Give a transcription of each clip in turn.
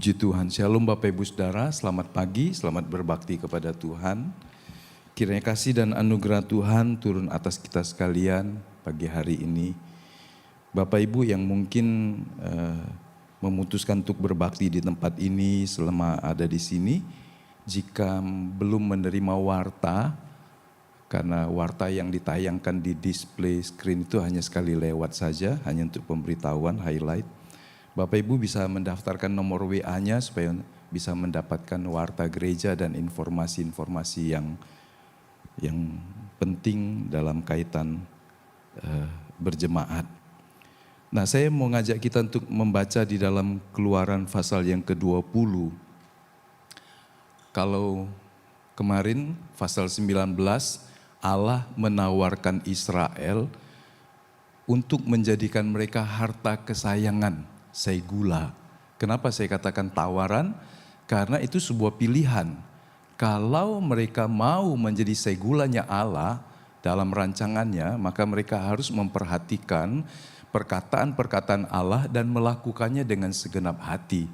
Puji Tuhan, Shalom Bapak Ibu Saudara, selamat pagi, selamat berbakti kepada Tuhan. Kiranya kasih dan anugerah Tuhan turun atas kita sekalian pagi hari ini. Bapak Ibu yang mungkin memutuskan untuk berbakti di tempat ini selama ada di sini, jika belum menerima warta, karena warta yang ditayangkan di display screen itu hanya sekali lewat saja, hanya untuk pemberitahuan, highlight. Bapak Ibu bisa mendaftarkan nomor WA-nya supaya bisa mendapatkan warta gereja dan informasi-informasi yang penting dalam kaitan berjemaat. Nah, saya mau ngajak kita untuk membaca di dalam Keluaran pasal yang ke-20. Kalau kemarin pasal 19, Allah menawarkan Israel untuk menjadikan mereka harta kesayangan. Segula. Kenapa saya katakan tawaran? Karena itu sebuah pilihan. Kalau mereka mau menjadi segulanya Allah dalam rancangannya, maka mereka harus memperhatikan perkataan-perkataan Allah dan melakukannya dengan segenap hati.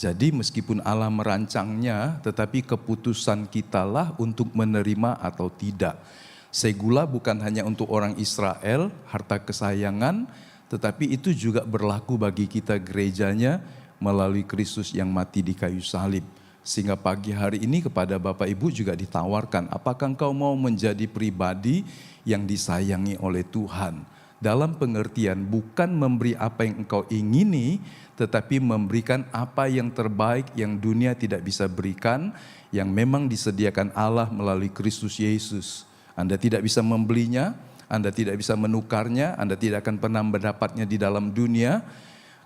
Jadi meskipun Allah merancangnya, tetapi keputusan kitalah untuk menerima atau tidak. Segula bukan hanya untuk orang Israel, harta kesayangan, tetapi itu juga berlaku bagi kita gerejanya melalui Kristus yang mati di kayu salib. Sehingga pagi hari ini kepada Bapak Ibu juga ditawarkan, apakah engkau mau menjadi pribadi yang disayangi oleh Tuhan? Dalam pengertian bukan memberi apa yang engkau ingini, tetapi memberikan apa yang terbaik yang dunia tidak bisa berikan, yang memang disediakan Allah melalui Kristus Yesus. Anda tidak bisa membelinya, Anda tidak bisa menukarnya, Anda tidak akan pernah mendapatnya di dalam dunia,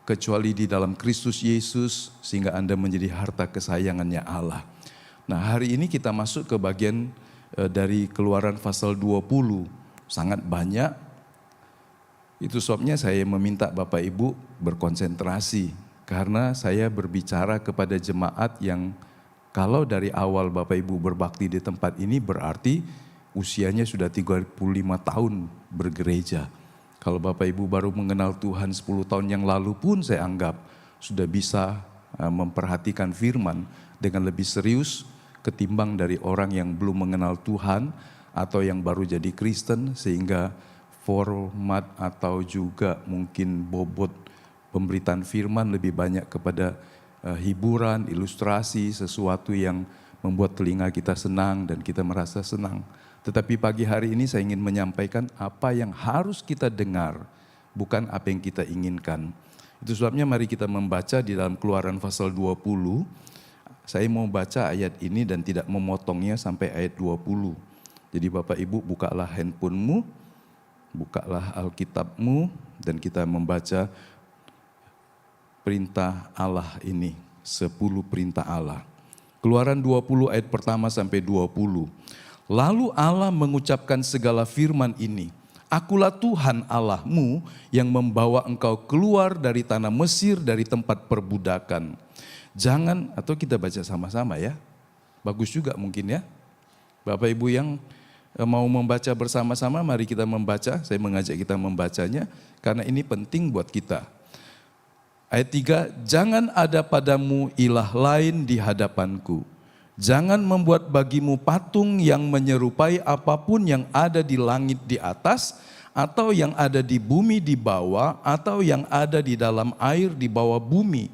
kecuali di dalam Kristus Yesus, sehingga Anda menjadi harta kesayangannya Allah. Nah, hari ini kita masuk ke bagian dari Keluaran pasal 20, sangat banyak. Itu sebabnya saya meminta Bapak Ibu berkonsentrasi, karena saya berbicara kepada jemaat yang kalau dari awal Bapak Ibu berbakti di tempat ini berarti usianya sudah 35 tahun bergereja. Kalau Bapak Ibu baru mengenal Tuhan 10 tahun yang lalu pun saya anggap sudah bisa memperhatikan firman dengan lebih serius ketimbang dari orang yang belum mengenal Tuhan atau yang baru jadi Kristen, sehingga format atau juga mungkin bobot pemberitaan firman lebih banyak kepada hiburan, ilustrasi, sesuatu yang membuat telinga kita senang dan kita merasa senang. Tetapi pagi hari ini saya ingin menyampaikan apa yang harus kita dengar, bukan apa yang kita inginkan. Itu sebabnya mari kita membaca di dalam Keluaran pasal 20. Saya mau baca ayat ini dan tidak memotongnya sampai ayat 20. Jadi Bapak Ibu bukalah handphonemu, bukalah Alkitabmu, dan kita membaca perintah Allah ini, 10 perintah Allah. Keluaran 20 ayat pertama sampai 20. Lalu Allah mengucapkan segala firman ini, Akulah Tuhan Allahmu yang membawa engkau keluar dari tanah Mesir, dari tempat perbudakan. Jangan, atau kita baca sama-sama ya, bagus juga mungkin ya. Bapak Ibu yang mau membaca bersama-sama, mari kita membaca, saya mengajak kita membacanya, karena ini penting buat kita. Ayat 3, jangan ada padamu ilah lain di hadapanku. Jangan membuat bagimu patung yang menyerupai apapun yang ada di langit di atas, atau yang ada di bumi di bawah, atau yang ada di dalam air di bawah bumi.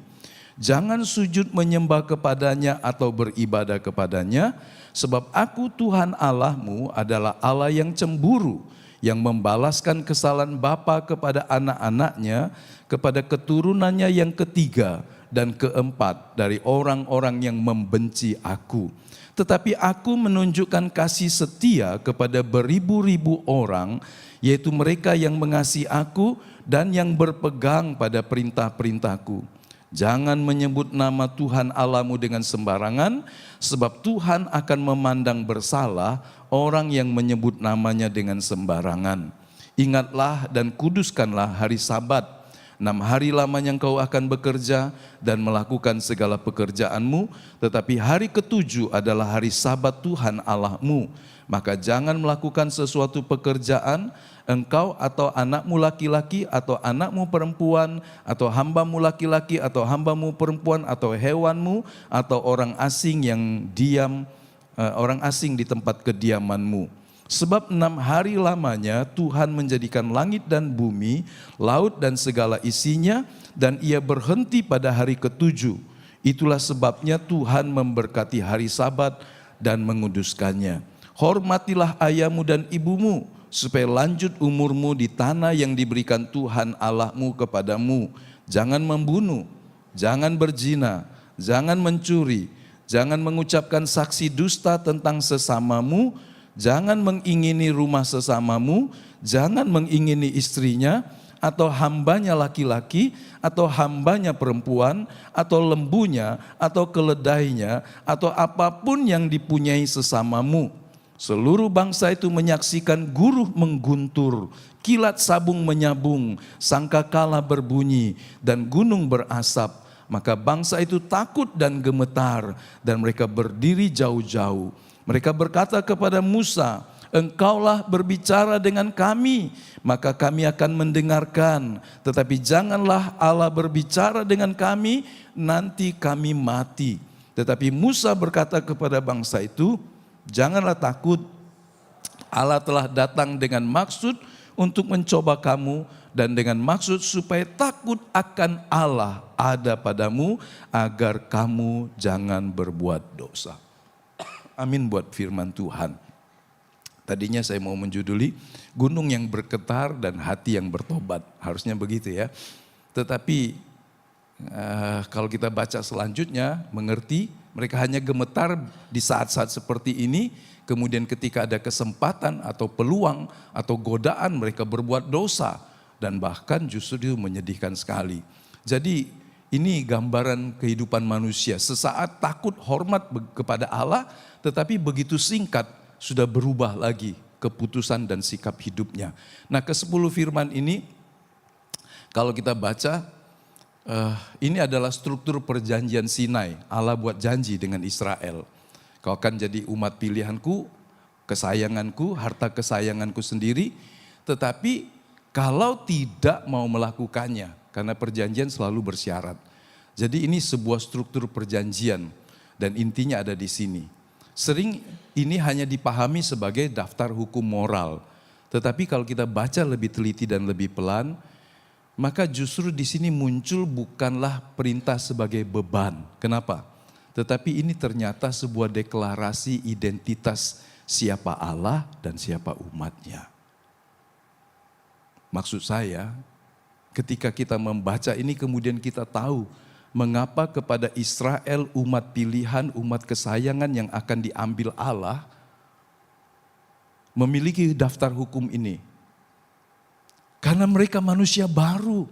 Jangan sujud menyembah kepadanya atau beribadah kepadanya, sebab aku Tuhan Allahmu adalah Allah yang cemburu, yang membalaskan kesalahan bapa kepada anak-anaknya, kepada keturunannya yang ketiga dan keempat dari orang-orang yang membenci aku. Tetapi aku menunjukkan kasih setia kepada beribu-ribu orang, yaitu mereka yang mengasihi aku dan yang berpegang pada perintah-perintahku. Jangan menyebut nama Tuhan Allahmu dengan sembarangan, sebab Tuhan akan memandang bersalah orang yang menyebut namanya dengan sembarangan. Ingatlah dan kuduskanlah hari Sabat. 6 hari lamanya engkau akan bekerja dan melakukan segala pekerjaanmu, tetapi hari ketujuh adalah hari Sabat Tuhan Allahmu. Maka jangan melakukan sesuatu pekerjaan, engkau atau anakmu laki-laki atau anakmu perempuan atau hambamu laki-laki atau hambamu perempuan atau hewanmu atau orang asing yang diam, orang asing di tempat kediamanmu. Sebab 6 hari lamanya Tuhan menjadikan langit dan bumi, laut dan segala isinya, dan ia berhenti pada hari ketujuh. Itulah sebabnya Tuhan memberkati hari Sabat dan menguduskannya. Hormatilah ayahmu dan ibumu, supaya lanjut umurmu di tanah yang diberikan Tuhan Allahmu kepadamu. Jangan membunuh, jangan berzina, jangan mencuri, jangan mengucapkan saksi dusta tentang sesamamu, jangan mengingini rumah sesamamu, jangan mengingini istrinya, atau hambanya laki-laki, atau hambanya perempuan, atau lembunya, atau keledainya, atau apapun yang dipunyai sesamamu. Seluruh bangsa itu menyaksikan guruh mengguntur, kilat sabung menyabung, sangkakala berbunyi, dan gunung berasap. Maka bangsa itu takut dan gemetar, dan mereka berdiri jauh-jauh. Mereka berkata kepada Musa, engkaulah berbicara dengan kami, maka kami akan mendengarkan. Tetapi janganlah Allah berbicara dengan kami, nanti kami mati. Tetapi Musa berkata kepada bangsa itu, janganlah takut, Allah telah datang dengan maksud untuk mencoba kamu, dan dengan maksud supaya takut akan Allah ada padamu, agar kamu jangan berbuat dosa. Amin buat firman Tuhan. Tadinya saya mau menjuduli gunung yang bergetar dan hati yang bertobat. Harusnya begitu ya. Tetapi kalau kita baca selanjutnya, mengerti mereka hanya gemetar di saat-saat seperti ini. Kemudian ketika ada kesempatan atau peluang atau godaan, mereka berbuat dosa. Dan bahkan justru itu menyedihkan sekali. Jadi ini gambaran kehidupan manusia. Sesaat takut hormat kepada Allah, tetapi begitu singkat sudah berubah lagi keputusan dan sikap hidupnya. Nah, ke-10 firman ini kalau kita baca, ini adalah struktur perjanjian Sinai. Allah buat janji dengan Israel. Kau akan jadi umat pilihanku, kesayanganku, harta kesayanganku sendiri. Tetapi kalau tidak mau melakukannya, karena perjanjian selalu bersyarat. Jadi ini sebuah struktur perjanjian dan intinya ada di sini. Sering ini hanya dipahami sebagai daftar hukum moral. Tetapi kalau kita baca lebih teliti dan lebih pelan, maka justru di sini muncul bukanlah perintah sebagai beban. Kenapa? Tetapi ini ternyata sebuah deklarasi identitas siapa Allah dan siapa umatnya. Maksud saya, ketika kita membaca ini kemudian kita tahu mengapa kepada Israel umat pilihan, umat kesayangan yang akan diambil Allah memiliki daftar hukum ini. Karena mereka manusia baru.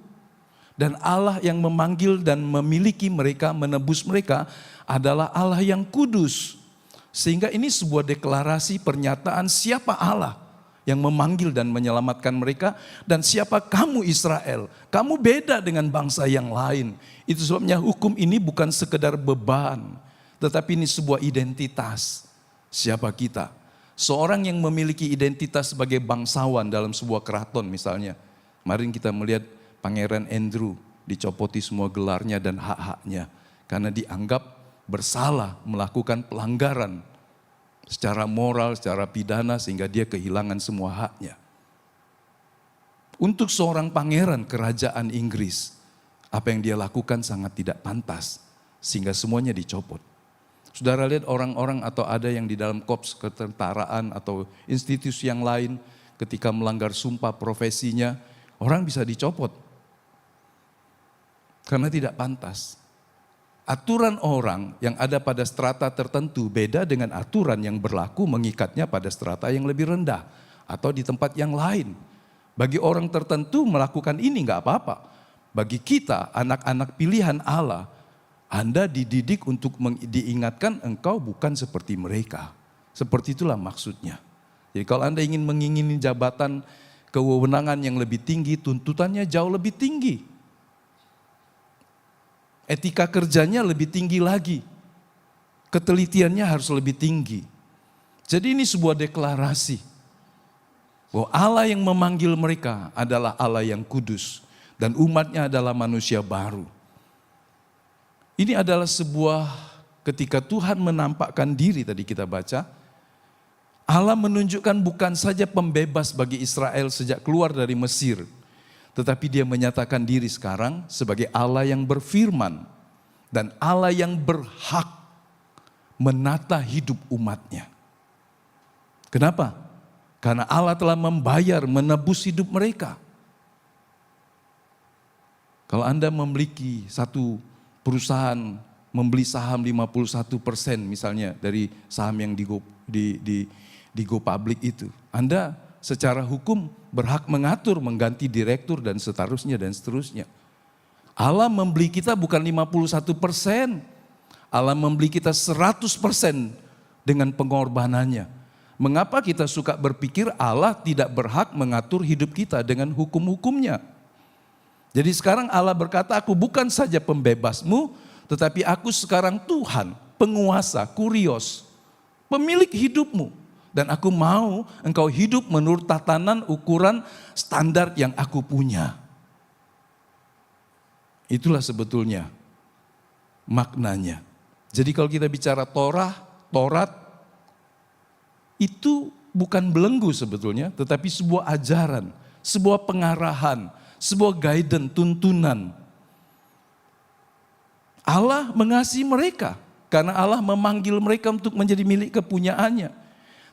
Dan Allah yang memanggil dan memiliki mereka, menebus mereka adalah Allah yang kudus. Sehingga ini sebuah deklarasi pernyataan siapa Allah yang memanggil dan menyelamatkan mereka, dan siapa kamu Israel. Kamu beda dengan bangsa yang lain. Itu sebabnya hukum ini bukan sekedar beban, tetapi ini sebuah identitas. Siapa kita? Seorang yang memiliki identitas sebagai bangsawan dalam sebuah keraton misalnya. Kemarin kita melihat Pangeran Andrew dicopoti semua gelarnya dan hak-haknya. Karena dianggap bersalah melakukan pelanggaran secara moral, secara pidana sehingga dia kehilangan semua haknya. Untuk seorang pangeran kerajaan Inggris, apa yang dia lakukan sangat tidak pantas sehingga semuanya dicopot. Saudara lihat orang-orang atau ada yang di dalam korps ketentaraan atau institusi yang lain ketika melanggar sumpah profesinya, orang bisa dicopot karena tidak pantas. Aturan orang yang ada pada strata tertentu beda dengan aturan yang berlaku mengikatnya pada strata yang lebih rendah atau di tempat yang lain. Bagi orang tertentu melakukan ini enggak apa-apa. Bagi kita anak-anak pilihan Allah, Anda dididik untuk diingatkan engkau bukan seperti mereka. Seperti itulah maksudnya. Jadi kalau Anda ingin mengingini jabatan kewenangan yang lebih tinggi, tuntutannya jauh lebih tinggi. etika kerjanya lebih tinggi lagi. Ketelitiannya harus lebih tinggi. Jadi ini sebuah deklarasi bahwa Allah yang memanggil mereka adalah Allah yang kudus dan umatnya adalah manusia baru. Ini adalah sebuah ketika Tuhan menampakkan diri tadi kita baca, Allah menunjukkan bukan saja pembebas bagi Israel sejak keluar dari Mesir, tetapi dia menyatakan diri sekarang sebagai Allah yang berfirman dan Allah yang berhak menata hidup umatnya. Kenapa? Karena Allah telah membayar, menebus hidup mereka. Kalau Anda memiliki satu perusahaan, membeli saham 51% misalnya dari saham yang di Go Public itu, Anda secara hukum berhak mengatur, mengganti direktur dan seterusnya. Allah membeli kita bukan 51%, Allah membeli kita 100% dengan pengorbanannya. Mengapa kita suka berpikir Allah tidak berhak mengatur hidup kita dengan hukum-hukumnya? Jadi sekarang Allah berkata, aku bukan saja pembebasmu, tetapi aku sekarang Tuhan, penguasa, kurios, pemilik hidupmu. Dan aku mau engkau hidup menurut tatanan, ukuran, standar yang aku punya. Itulah sebetulnya maknanya. Jadi kalau kita bicara Taurat, itu bukan belenggu sebetulnya, tetapi sebuah ajaran, sebuah pengarahan, sebuah guidance, tuntunan. Allah mengasihi mereka, karena Allah memanggil mereka untuk menjadi milik kepunyaannya.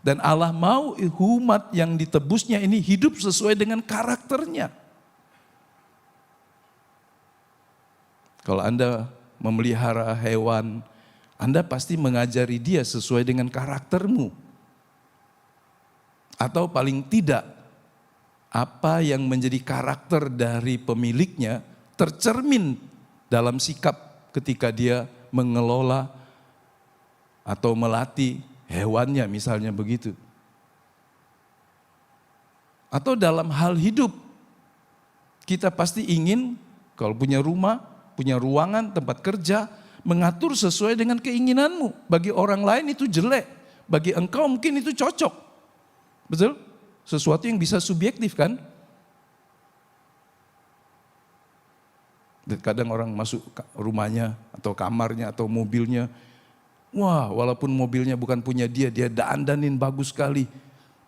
Dan Allah mau umat yang ditebusnya ini hidup sesuai dengan karakternya. Kalau Anda memelihara hewan, Anda pasti mengajari dia sesuai dengan karaktermu. Atau paling tidak, apa yang menjadi karakter dari pemiliknya tercermin dalam sikap ketika dia mengelola atau melatih hewannya misalnya begitu. Atau dalam hal hidup, kita pasti ingin kalau punya rumah, punya ruangan, tempat kerja, mengatur sesuai dengan keinginanmu. Bagi orang lain itu jelek, bagi engkau mungkin itu cocok. Betul? Sesuatu yang bisa subjektif kan? Dan kadang orang masuk rumahnya atau kamarnya atau mobilnya, wah walaupun mobilnya bukan punya dia, dia dandanin bagus sekali.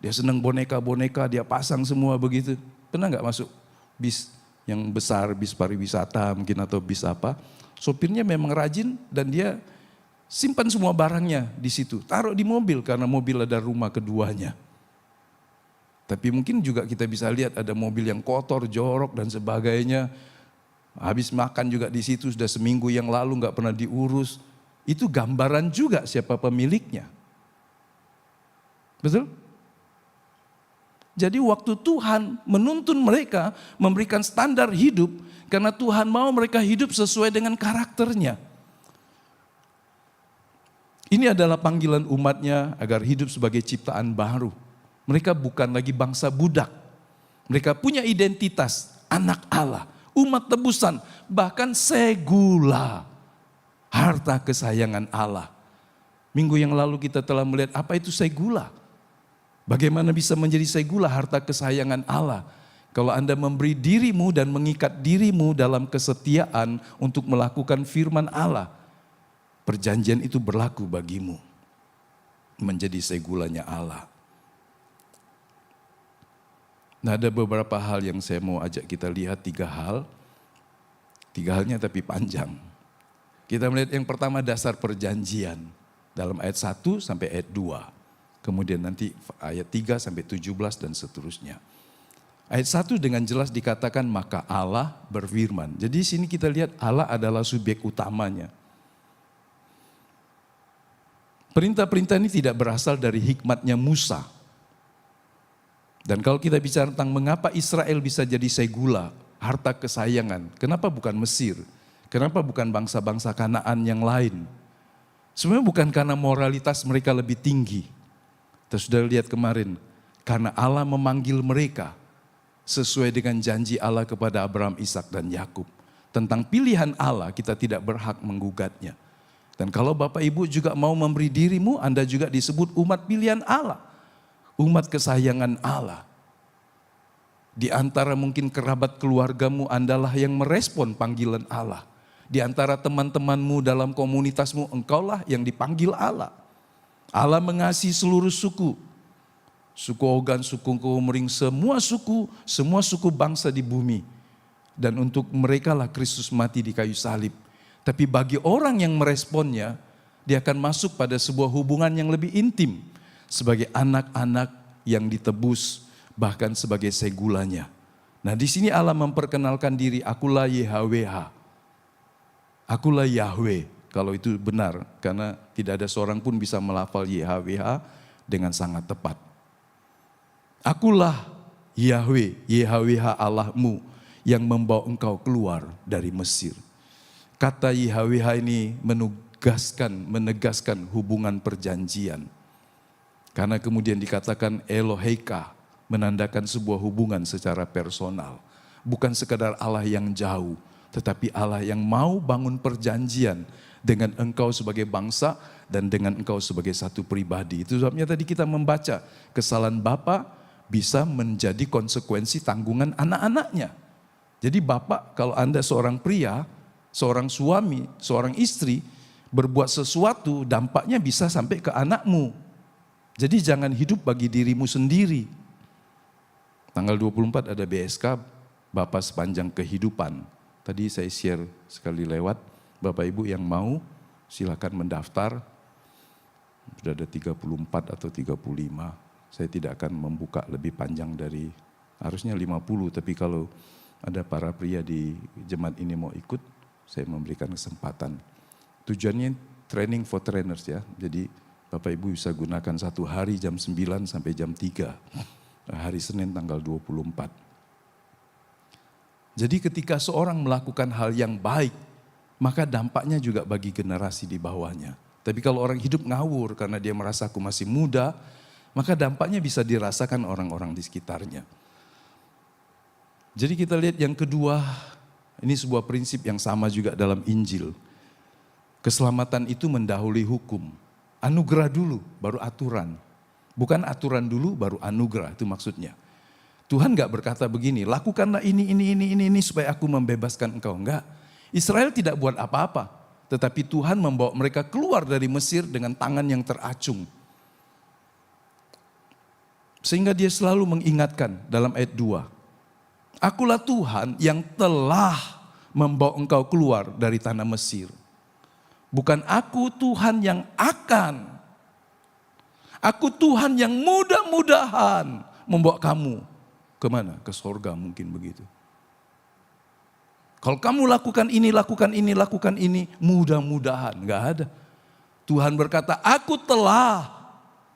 Dia senang boneka-boneka, dia pasang semua begitu. Pernah nggak masuk bis yang besar, bis pariwisata mungkin atau bis apa? Sopirnya memang rajin dan dia simpan semua barangnya di situ. Taruh di mobil karena mobil ada rumah keduanya. Tapi mungkin juga kita bisa lihat ada mobil yang kotor, jorok dan sebagainya. Habis makan juga di situ sudah seminggu yang lalu nggak pernah diurus. Itu gambaran juga siapa pemiliknya. Betul? Jadi waktu Tuhan menuntun mereka memberikan standar hidup karena Tuhan mau mereka hidup sesuai dengan karakternya. Ini adalah panggilan umatnya agar hidup sebagai ciptaan baru. Mereka bukan lagi bangsa budak. Mereka punya identitas anak Allah, umat tebusan, bahkan segula, harta kesayangan Allah. Minggu yang lalu kita telah melihat apa itu segula. Bagaimana bisa menjadi segula harta kesayangan Allah? Kalau Anda memberi dirimu dan mengikat dirimu dalam kesetiaan untuk melakukan firman Allah, perjanjian itu berlaku bagimu. Menjadi segulanya Allah. Nah, ada beberapa hal yang saya mau ajak kita lihat, 3 hal. 3 halnya tapi panjang. Kita melihat yang pertama dasar perjanjian dalam ayat 1 sampai ayat 2. Kemudian nanti ayat 3 sampai 17 dan seterusnya. Ayat 1 dengan jelas dikatakan maka Allah berfirman. Jadi di sini kita lihat Allah adalah subjek utamanya. Perintah-perintah ini tidak berasal dari hikmatnya Musa. Dan kalau kita bicara tentang mengapa Israel bisa jadi segula, harta kesayangan, kenapa bukan Mesir? Kenapa bukan bangsa-bangsa Kanaan yang lain? Sebenarnya bukan karena moralitas mereka lebih tinggi. Kita sudah lihat kemarin, karena Allah memanggil mereka sesuai dengan janji Allah kepada Abraham, Ishak dan Yakub. Tentang pilihan Allah, kita tidak berhak menggugatnya. Dan kalau Bapak Ibu juga mau memberi dirimu, Anda juga disebut umat pilihan Allah. Umat kesayangan Allah. Di antara mungkin kerabat keluargamu, Andalah yang merespon panggilan Allah. Di antara teman-temanmu dalam komunitasmu, engkaulah yang dipanggil Allah. Allah mengasihi seluruh suku. Suku Ogan, suku Komering, semua suku bangsa di bumi. Dan untuk mereka lah Kristus mati di kayu salib. Tapi bagi orang yang meresponnya, dia akan masuk pada sebuah hubungan yang lebih intim. Sebagai anak-anak yang ditebus, bahkan sebagai segulanya. Nah, di sini Allah memperkenalkan diri, akulah YHWH. Akulah Yahweh, kalau itu benar. Karena tidak ada seorang pun bisa melafal YHWH dengan sangat tepat. Akulah Yahweh, YHWH Allahmu yang membawa engkau keluar dari Mesir. Kata YHWH ini menegaskan hubungan perjanjian. Karena kemudian dikatakan Eloheika, menandakan sebuah hubungan secara personal. Bukan sekadar Allah yang jauh, tetapi Allah yang mau bangun perjanjian dengan engkau sebagai bangsa dan dengan engkau sebagai satu pribadi. Itu sebabnya tadi kita membaca, kesalahan bapa bisa menjadi konsekuensi tanggungan anak-anaknya. Jadi bapak, kalau Anda seorang pria, seorang suami, seorang istri, berbuat sesuatu, dampaknya bisa sampai ke anakmu. Jadi jangan hidup bagi dirimu sendiri. Tanggal 24 ada BSK, Bapak Sepanjang Kehidupan. Tadi saya share sekali lewat, Bapak Ibu yang mau silakan mendaftar. Sudah ada 34 atau 35. Saya tidak akan membuka lebih panjang dari, harusnya 50, tapi kalau ada para pria di jemaat ini mau ikut, saya memberikan kesempatan. Tujuannya training for trainers ya. Jadi Bapak Ibu bisa gunakan satu hari jam 9 sampai jam 3. Hari Senin tanggal 24. Jadi ketika seorang melakukan hal yang baik, maka dampaknya juga bagi generasi di bawahnya. Tapi kalau orang hidup ngawur karena dia merasa aku masih muda, maka dampaknya bisa dirasakan orang-orang di sekitarnya. Jadi kita lihat yang kedua, ini sebuah prinsip yang sama juga dalam Injil. Keselamatan itu mendahului hukum. Anugerah dulu, baru aturan. Bukan aturan dulu, baru anugerah, itu maksudnya. Tuhan gak berkata begini, lakukanlah ini supaya aku membebaskan engkau. Enggak, Israel tidak buat apa-apa. Tetapi Tuhan membawa mereka keluar dari Mesir dengan tangan yang teracung. Sehingga dia selalu mengingatkan dalam ayat 2. Akulah Tuhan yang telah membawa engkau keluar dari tanah Mesir. Bukan aku Tuhan yang akan. Aku Tuhan yang mudah-mudahan membawa kamu. Kemana? Ke sorga mungkin begitu. Kalau kamu lakukan ini, mudah-mudahan. Enggak ada. Tuhan berkata, aku telah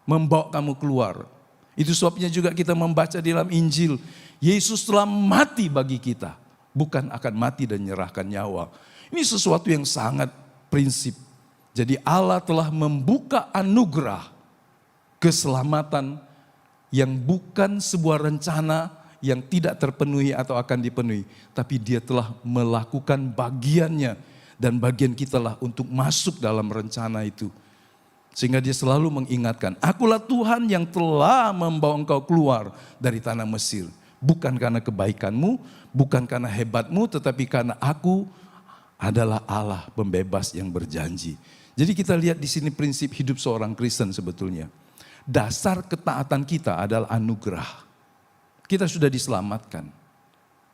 membawa kamu keluar. Itu sebabnya juga kita membaca di dalam Injil. Yesus telah mati bagi kita. Bukan akan mati dan menyerahkan nyawa. Ini sesuatu yang sangat prinsip. Jadi Allah telah membuka anugerah keselamatan yang bukan sebuah rencana yang tidak terpenuhi atau akan dipenuhi. Tapi dia telah melakukan bagiannya. Dan bagian kita lah untuk masuk dalam rencana itu. Sehingga dia selalu mengingatkan, akulah Tuhan yang telah membawa engkau keluar dari tanah Mesir. Bukan karena kebaikanmu, bukan karena hebatmu, tetapi karena aku adalah Allah pembebas yang berjanji. Jadi kita lihat di sini prinsip hidup seorang Kristen sebetulnya. Dasar ketaatan kita adalah anugerah. Kita sudah diselamatkan.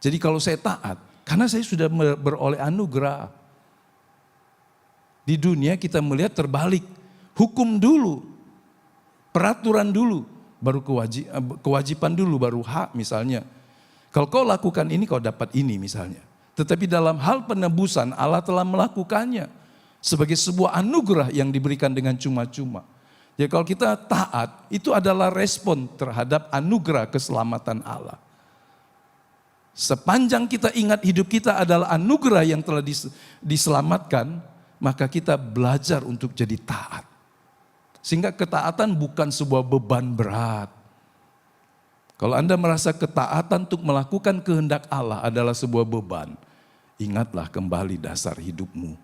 Jadi kalau saya taat, karena saya sudah beroleh anugerah. Di dunia kita melihat terbalik. Hukum dulu, peraturan dulu, baru kewajiban dulu, baru hak misalnya. Kalau kau lakukan ini, kau dapat ini misalnya. Tetapi dalam hal penebusan, Allah telah melakukannya sebagai sebuah anugerah yang diberikan dengan cuma-cuma. Jadi kalau kita taat, itu adalah respon terhadap anugerah keselamatan Allah. Sepanjang kita ingat hidup kita adalah anugerah yang telah diselamatkan, maka kita belajar untuk jadi taat. Sehingga ketaatan bukan sebuah beban berat. Kalau Anda merasa ketaatan untuk melakukan kehendak Allah adalah sebuah beban, ingatlah kembali dasar hidupmu.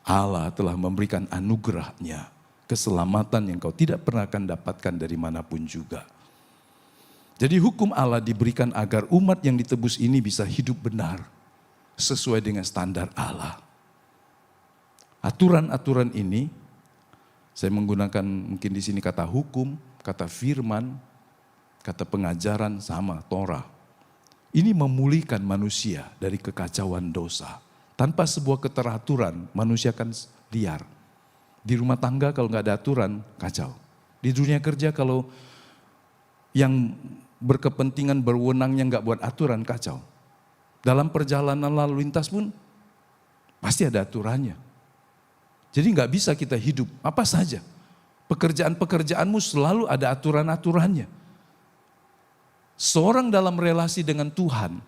Allah telah memberikan anugerahnya, keselamatan yang kau tidak pernah akan dapatkan dari manapun juga. Jadi hukum Allah diberikan agar umat yang ditebus ini bisa hidup benar, sesuai dengan standar Allah. Aturan-aturan ini, saya menggunakan mungkin di sini kata hukum, kata firman, kata pengajaran sama, Torah. Ini memulihkan manusia dari kekacauan dosa. Tanpa sebuah keteraturan, manusia akan liar. Di rumah tangga kalau nggak ada aturan, kacau. Di dunia kerja kalau yang berkepentingan berwenangnya nggak buat aturan, kacau. Dalam perjalanan lalu lintas pun pasti ada aturannya. Jadi nggak bisa kita hidup apa saja. Pekerjaan-pekerjaanmu selalu ada aturan-aturannya. Seorang dalam relasi dengan Tuhan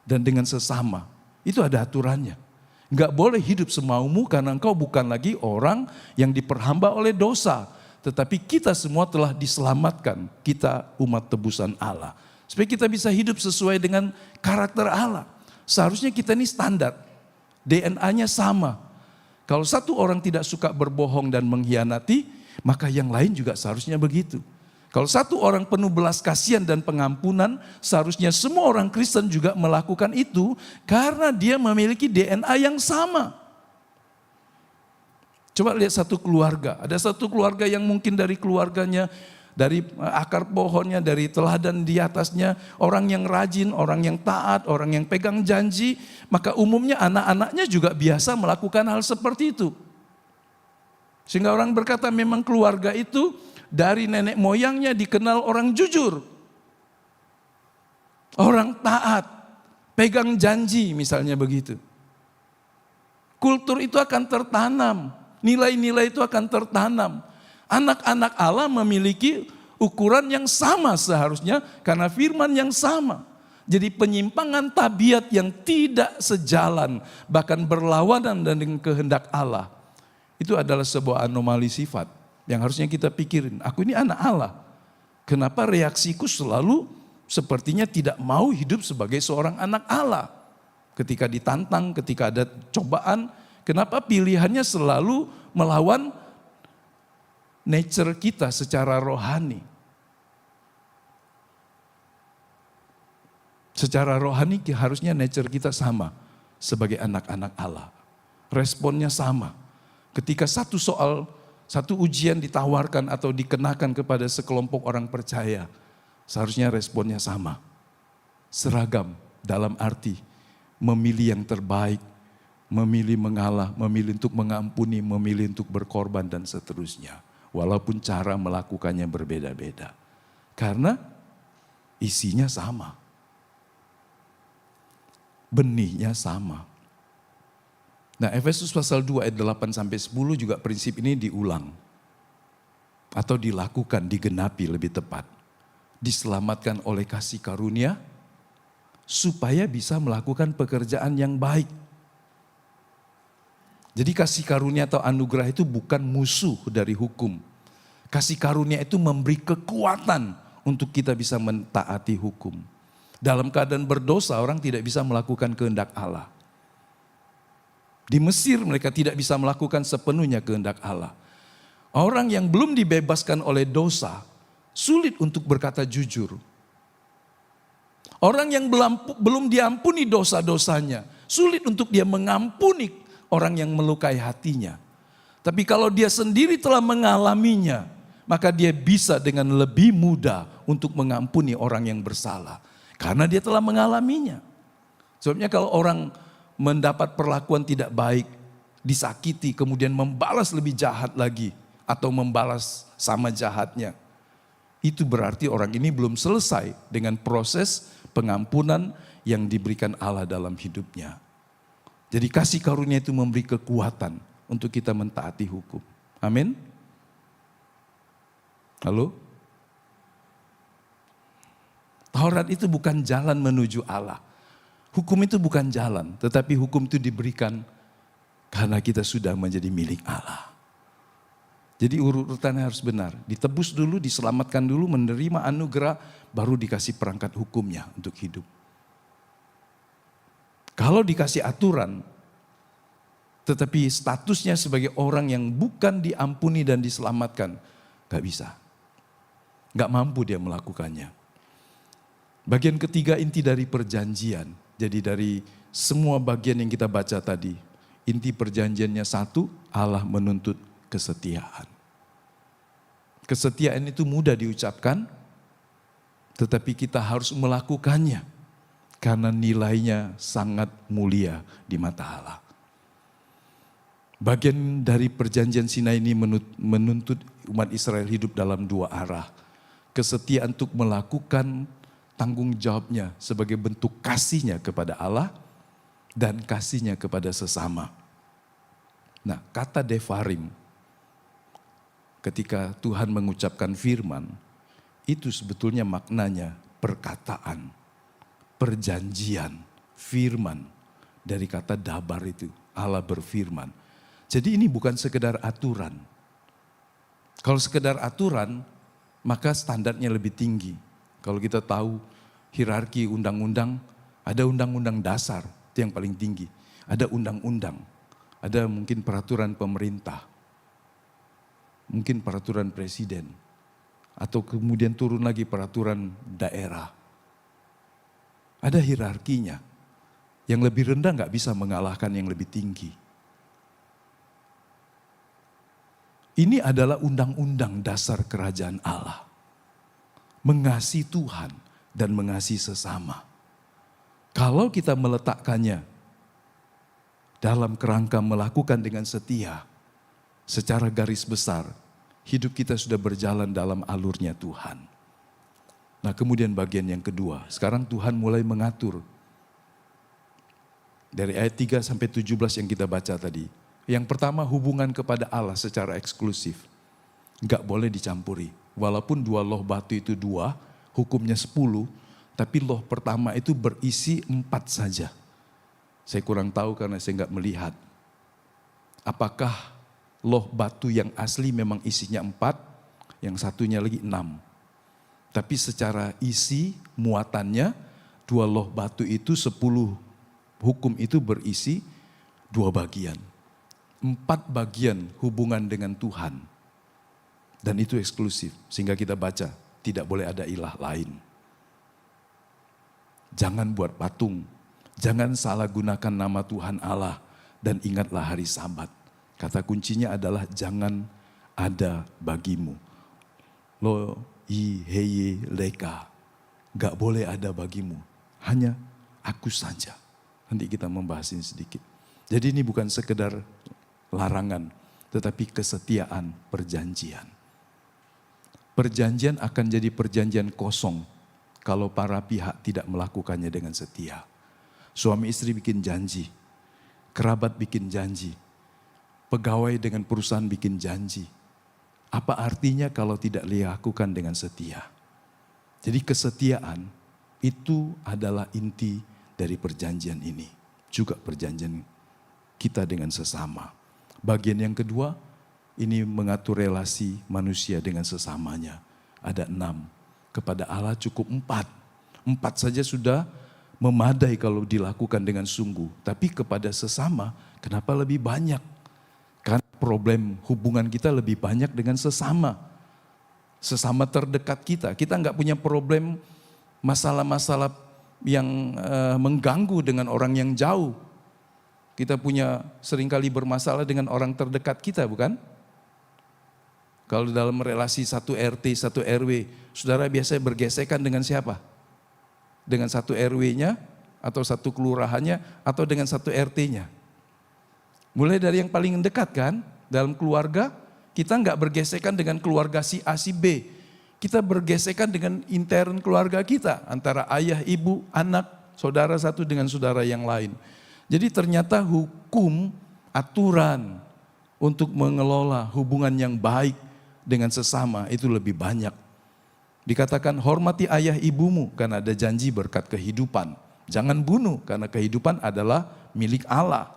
dan dengan sesama, itu ada aturannya. Nggak boleh hidup semaumu karena engkau bukan lagi orang yang diperhamba oleh dosa. Tetapi kita semua telah diselamatkan, kita umat tebusan Allah. Supaya kita bisa hidup sesuai dengan karakter Allah. Seharusnya kita ini standar, DNA-nya sama. Kalau satu orang tidak suka berbohong dan mengkhianati, maka yang lain juga seharusnya begitu. Kalau satu orang penuh belas kasihan dan pengampunan, seharusnya semua orang Kristen juga melakukan itu karena dia memiliki DNA yang sama. Coba lihat satu keluarga, ada satu keluarga yang mungkin dari keluarganya, dari akar pohonnya, dari teladan di atasnya, orang yang rajin, orang yang taat, orang yang pegang janji, maka umumnya anak-anaknya juga biasa melakukan hal seperti itu. Sehingga orang berkata memang keluarga itu dari nenek moyangnya dikenal orang jujur, orang taat, pegang janji misalnya begitu. Kultur itu akan tertanam, nilai-nilai itu akan tertanam. Anak-anak Allah memiliki ukuran yang sama seharusnya karena firman yang sama. Jadi penyimpangan tabiat yang tidak sejalan, bahkan berlawanan dengan kehendak Allah, itu adalah sebuah anomali sifat yang harusnya kita pikirin. Aku ini anak Allah. Kenapa reaksiku selalu sepertinya tidak mau hidup sebagai seorang anak Allah? Ketika ditantang, ketika ada cobaan, kenapa pilihannya selalu melawan nature kita secara rohani? Secara rohani harusnya nature kita sama sebagai anak-anak Allah. Responnya sama. Ketika satu soal, satu ujian ditawarkan atau dikenakan kepada sekelompok orang percaya, seharusnya responnya sama. Seragam dalam arti memilih yang terbaik, memilih mengalah, memilih untuk mengampuni, memilih untuk berkorban dan seterusnya. Walaupun cara melakukannya berbeda-beda. Karena isinya sama. Benihnya sama. Nah, Efesus pasal 2 ayat 8-10 juga prinsip ini diulang. Atau dilakukan, digenapi lebih tepat. Diselamatkan oleh kasih karunia supaya bisa melakukan pekerjaan yang baik. Jadi kasih karunia atau anugerah itu bukan musuh dari hukum. Kasih karunia itu memberi kekuatan untuk kita bisa mentaati hukum. Dalam keadaan berdosa orang tidak bisa melakukan kehendak Allah. Di Mesir mereka tidak bisa melakukan sepenuhnya kehendak Allah. Orang yang belum dibebaskan oleh dosa sulit untuk berkata jujur. Orang yang belum diampuni dosa-dosanya sulit untuk dia mengampuni orang yang melukai hatinya. Tapi kalau dia sendiri telah mengalaminya, maka dia bisa dengan lebih mudah untuk mengampuni orang yang bersalah. Karena dia telah mengalaminya. Sebabnya kalau orang mendapat perlakuan tidak baik, disakiti, kemudian membalas lebih jahat lagi, atau membalas sama jahatnya, itu berarti orang ini belum selesai dengan proses pengampunan yang diberikan Allah dalam hidupnya. Jadi kasih karunia itu memberi kekuatan untuk kita mentaati hukum. Amin. Halo? Taurat itu bukan jalan menuju Allah. Hukum itu bukan jalan, tetapi hukum itu diberikan karena kita sudah menjadi milik Allah. Jadi urutannya harus benar. Ditebus dulu, diselamatkan dulu, menerima anugerah, baru dikasih perangkat hukumnya untuk hidup. Kalau dikasih aturan, tetapi statusnya sebagai orang yang bukan diampuni dan diselamatkan, gak bisa. Gak mampu dia melakukannya. Bagian ketiga, inti dari perjanjian. Jadi dari semua bagian yang kita baca tadi, inti perjanjiannya satu, Allah menuntut kesetiaan. Kesetiaan itu mudah diucapkan, tetapi kita harus melakukannya. Karena nilainya sangat mulia di mata Allah. Bagian dari perjanjian Sinai ini menuntut umat Israel hidup dalam dua arah. Kesetiaan untuk melakukan tanggung jawabnya sebagai bentuk kasihnya kepada Allah dan kasihnya kepada sesama. Nah, kata Devarim, ketika Tuhan mengucapkan firman, itu sebetulnya maknanya perkataan, perjanjian, firman. Dari kata dabar itu, Allah berfirman. Jadi ini bukan sekedar aturan. Kalau sekedar aturan, maka standarnya lebih tinggi. Kalau kita tahu hierarki undang-undang, ada undang-undang dasar, itu yang paling tinggi. Ada undang-undang, ada mungkin peraturan pemerintah, mungkin peraturan presiden, atau kemudian turun lagi peraturan daerah. Ada hierarkinya, yang lebih rendah gak bisa mengalahkan yang lebih tinggi. Ini adalah undang-undang dasar kerajaan Allah. Mengasihi Tuhan dan mengasihi sesama. Kalau kita meletakkannya dalam kerangka melakukan dengan setia, secara garis besar, hidup kita sudah berjalan dalam alurnya Tuhan. Nah, kemudian bagian yang kedua, sekarang Tuhan mulai mengatur. Dari ayat 3 sampai 17 yang kita baca tadi. Yang pertama, hubungan kepada Allah secara eksklusif. Enggak boleh dicampuri. Walaupun dua loh batu itu 2, hukumnya 10, tapi loh pertama itu berisi 4 saja. Saya kurang tahu karena saya enggak melihat. Apakah loh batu yang asli memang isinya 4, yang satunya lagi 6. Tapi secara isi, muatannya, 2 loh batu itu 10 hukum itu berisi 2 bagian. 4 bagian hubungan dengan Tuhan. Dan itu eksklusif. Sehingga kita baca, tidak boleh ada ilah lain. Jangan buat patung. Jangan salah gunakan nama Tuhan Allah. Dan ingatlah hari Sabat. Kata kuncinya adalah jangan ada bagimu. Lo i heye leka. Gak boleh ada bagimu. Hanya aku saja. Nanti kita membahas ini sedikit. Jadi ini bukan sekedar larangan, tetapi kesetiaan perjanjian. Perjanjian akan jadi perjanjian kosong kalau para pihak tidak melakukannya dengan setia. Suami istri bikin janji, kerabat bikin janji, pegawai dengan perusahaan bikin janji. Apa artinya kalau tidak dilakukan dengan setia? Jadi kesetiaan itu adalah inti dari perjanjian ini. Juga perjanjian kita dengan sesama. Bagian yang kedua, ini mengatur relasi manusia dengan sesamanya. Ada 6. Kepada Allah cukup 4. 4 saja sudah memadai kalau dilakukan dengan sungguh. Tapi kepada sesama, kenapa lebih banyak? Karena problem hubungan kita lebih banyak dengan sesama. Sesama terdekat kita. Kita enggak punya problem masalah-masalah yang mengganggu dengan orang yang jauh. Kita punya seringkali bermasalah dengan orang terdekat kita, bukan? Kalau dalam relasi satu RT, satu RW, saudara biasanya bergesekan dengan siapa? Dengan satu RW-nya, atau satu kelurahannya, atau dengan satu RT-nya. Mulai dari yang paling dekat kan, dalam keluarga, kita enggak bergesekan dengan keluarga si A, si B. Kita bergesekan dengan intern keluarga kita, antara ayah, ibu, anak, saudara satu dengan saudara yang lain. Jadi ternyata hukum, aturan untuk mengelola hubungan yang baik dengan sesama itu lebih banyak. Dikatakan hormati ayah ibumu karena ada janji berkat kehidupan. Jangan bunuh karena kehidupan adalah milik Allah.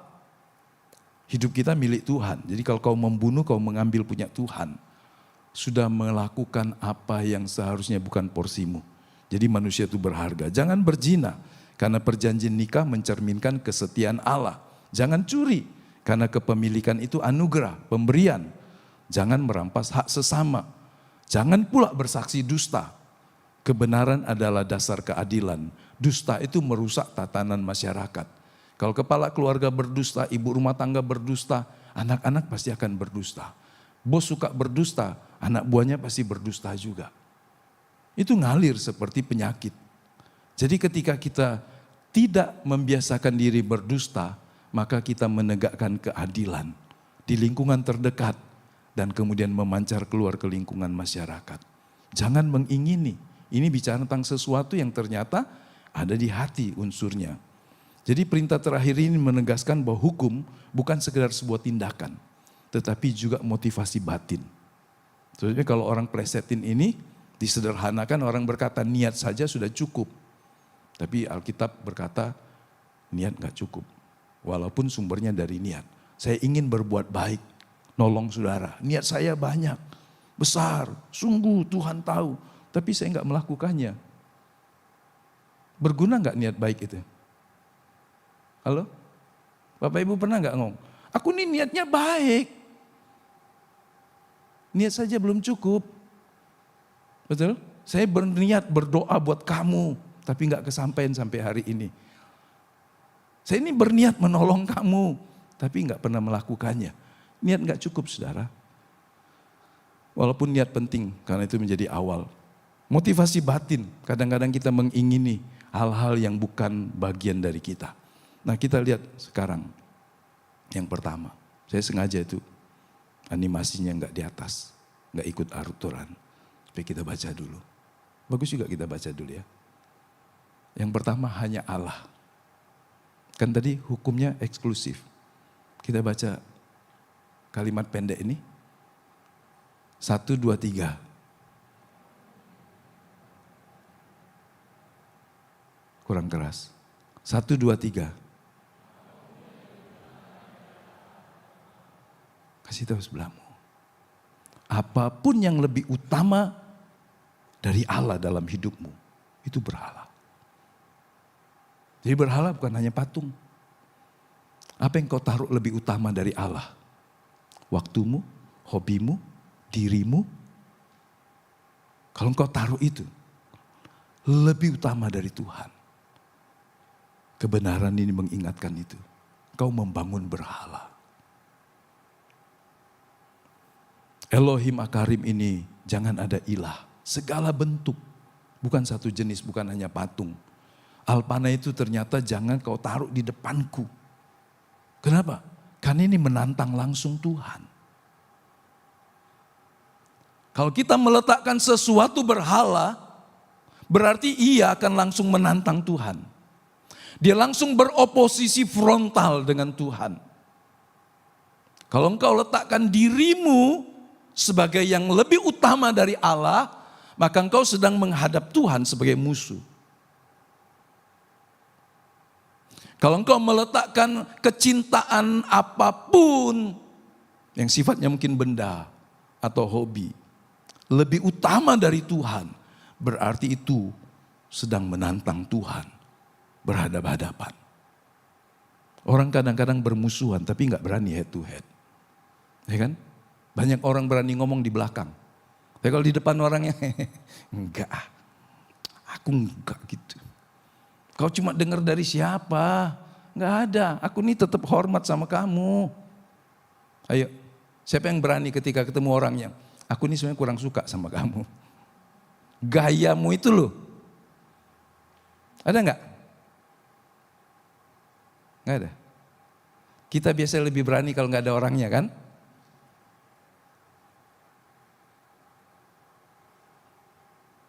Hidup kita milik Tuhan. Jadi kalau kau membunuh, kau mengambil punya Tuhan. Sudah melakukan apa yang seharusnya bukan porsimu. Jadi manusia itu berharga. Jangan berzina karena perjanjian nikah mencerminkan kesetiaan Allah. Jangan curi, karena kepemilikan itu anugerah, pemberian. Jangan merampas hak sesama. Jangan pula bersaksi dusta. Kebenaran adalah dasar keadilan. Dusta itu merusak tatanan masyarakat. Kalau kepala keluarga berdusta, ibu rumah tangga berdusta, anak-anak pasti akan berdusta. Bos suka berdusta, anak buahnya pasti berdusta juga. Itu ngalir seperti penyakit. Jadi ketika kita tidak membiasakan diri berdusta, maka kita menegakkan keadilan di lingkungan terdekat dan kemudian memancar keluar ke lingkungan masyarakat. Jangan mengingini, ini bicara tentang sesuatu yang ternyata ada di hati unsurnya. Jadi perintah terakhir ini menegaskan bahwa hukum bukan sekedar sebuah tindakan, tetapi juga motivasi batin. Soalnya kalau orang plesetin ini, disederhanakan orang berkata niat saja sudah cukup. Tapi Alkitab berkata niat gak cukup. Walaupun sumbernya dari niat. Saya ingin berbuat baik, nolong saudara. Niat saya banyak, besar, sungguh Tuhan tahu. Tapi saya gak melakukannya. Berguna gak niat baik itu? Halo? Bapak Ibu pernah gak ngomong? Aku ini niatnya baik. Niat saja belum cukup. Betul? Saya berniat berdoa buat kamu, tapi gak kesampaian sampai hari ini. Saya ini berniat menolong kamu, tapi gak pernah melakukannya. Niat gak cukup, saudara. Walaupun niat penting, karena itu menjadi awal. Motivasi batin, kadang-kadang kita mengingini hal-hal yang bukan bagian dari kita. Nah kita lihat sekarang, yang pertama, saya sengaja itu animasinya gak di atas, gak ikut aturan. Supaya kita baca dulu. Bagus juga kita baca dulu ya. Yang pertama hanya Allah. Kan tadi hukumnya eksklusif. Kita baca kalimat pendek ini. 1, 2, 3. Kurang keras. 1, 2, 3. Kasih tahu sebelahmu. Apapun yang lebih utama dari Allah dalam hidupmu, itu berhala. Jadi berhala bukan hanya patung. Apa yang kau taruh lebih utama dari Allah? Waktumu, hobimu, dirimu. Kalau kau taruh itu, lebih utama dari Tuhan. Kebenaran ini mengingatkan itu. Kau membangun berhala. Elohim Akarim ini jangan ada ilah. Segala bentuk. Bukan satu jenis, bukan hanya patung. Alpana itu ternyata jangan kau taruh di depanku. Kenapa? Karena ini menantang langsung Tuhan. Kalau kita meletakkan sesuatu berhala, berarti ia akan langsung menantang Tuhan. Dia langsung beroposisi frontal dengan Tuhan. Kalau engkau letakkan dirimu sebagai yang lebih utama dari Allah, maka engkau sedang menghadap Tuhan sebagai musuh. Kalau engkau meletakkan kecintaan apapun yang sifatnya mungkin benda atau hobi lebih utama dari Tuhan, berarti itu sedang menantang Tuhan berhadap-hadapan. Orang kadang-kadang bermusuhan tapi nggak berani head to head, ya kan? Banyak orang berani ngomong di belakang. Tapi kalau di depan orangnya, enggak, aku enggak gitu. Kau cuma dengar dari siapa? Enggak ada, aku nih tetap hormat sama kamu. Ayo, siapa yang berani ketika ketemu orangnya? Aku nih sebenarnya kurang suka sama kamu. Gayamu itu loh. Ada enggak? Enggak ada. Kita biasa lebih berani kalau enggak ada orangnya kan?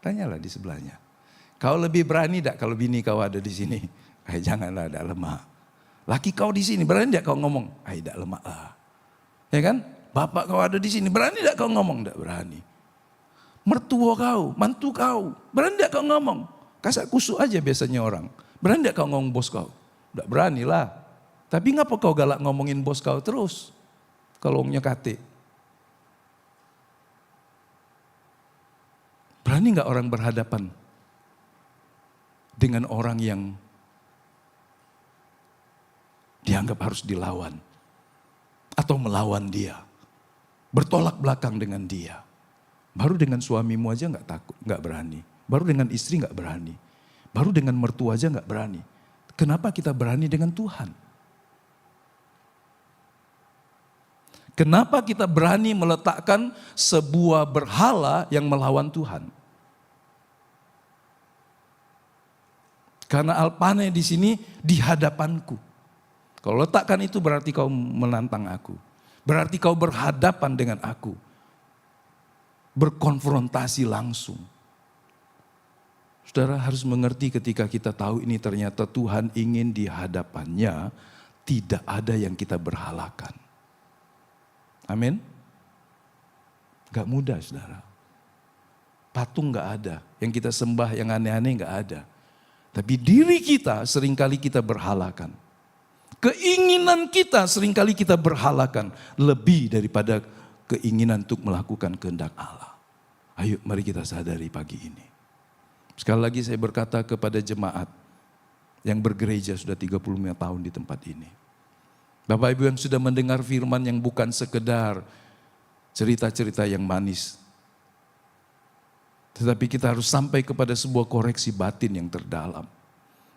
Tanyalah di sebelahnya. Kau lebih berani tidak kalau bini kau ada di sini? Janganlah, tidak lemah. Laki kau di sini, berani tidak kau ngomong? Tidak lemah lah. Ya kan? Bapak kau ada di sini, berani tidak kau ngomong? Tidak berani. Mertua kau, mantu kau, berani tidak kau ngomong? Kasak kusuk aja biasanya orang. Berani tidak kau ngomong bos kau? Tidak berani lah. Tapi ngapa kau galak ngomongin bos kau terus? Kalau omnya kate. Berani nggak orang berhadapan dengan orang yang dianggap harus dilawan. Atau melawan dia. Bertolak belakang dengan dia. Baru dengan suamimu aja gak takut, gak berani. Baru dengan istri gak berani. Baru dengan mertua aja gak berani. Kenapa kita berani dengan Tuhan? Kenapa kita berani meletakkan sebuah berhala yang melawan Tuhan? Karena Alpane di sini di hadapanku. Kalau letakkan itu berarti kau menantang aku. Berarti kau berhadapan dengan aku. Berkonfrontasi langsung. Saudara harus mengerti ketika kita tahu ini ternyata Tuhan ingin di hadapannya tidak ada yang kita berhalakan. Amin. Gak mudah saudara. Patung gak ada. Yang kita sembah yang aneh-aneh gak ada. Tapi diri kita seringkali kita berhalakan. Keinginan kita seringkali kita berhalakan. Lebih daripada keinginan untuk melakukan kehendak Allah. Ayo mari kita sadari pagi ini. Sekali lagi saya berkata kepada jemaat yang bergereja sudah 35 tahun di tempat ini. Bapak Ibu yang sudah mendengar firman yang bukan sekedar cerita-cerita yang manis. Tetapi kita harus sampai kepada sebuah koreksi batin yang terdalam.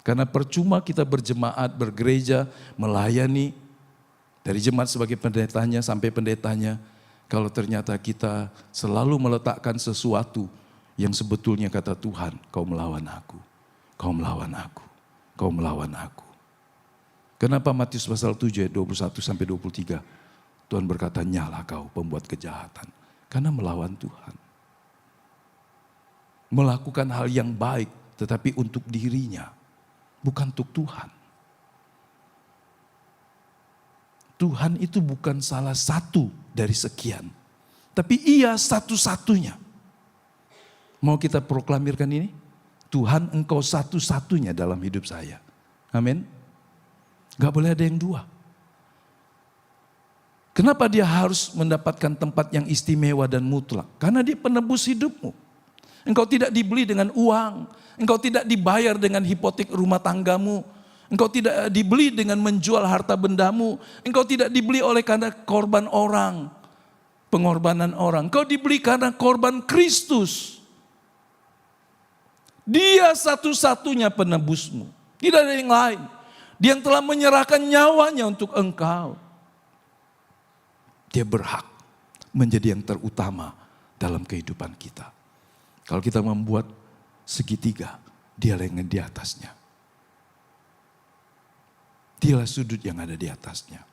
Karena percuma kita berjemaat, bergereja, melayani dari jemaat sebagai pendetanya sampai pendetanya. Kalau ternyata kita selalu meletakkan sesuatu yang sebetulnya kata Tuhan, kau melawan aku, kau melawan aku, kau melawan aku. Kenapa Matius pasal 7 ayat 21 sampai 23 Tuhan berkata nyala kau pembuat kejahatan. Karena melawan Tuhan. Melakukan hal yang baik tetapi untuk dirinya. Bukan untuk Tuhan. Tuhan itu bukan salah satu dari sekian. Tapi ia satu-satunya. Mau kita proklamirkan ini? Tuhan engkau satu-satunya dalam hidup saya. Amin. Gak boleh ada yang dua. Kenapa dia harus mendapatkan tempat yang istimewa dan mutlak? Karena dia penebus hidupmu. Engkau tidak dibeli dengan uang. Engkau tidak dibayar dengan hipotek rumah tanggamu. Engkau tidak dibeli dengan menjual harta bendamu. Engkau tidak dibeli oleh karena korban orang. Pengorbanan orang. Engkau dibeli karena korban Kristus. Dia satu-satunya penebusmu. Tidak ada yang lain. Dia yang telah menyerahkan nyawanya untuk engkau. Dia berhak menjadi yang terutama dalam kehidupan kita. Kalau kita membuat segitiga, dialah yang di atasnya. Dialah sudut yang ada di atasnya.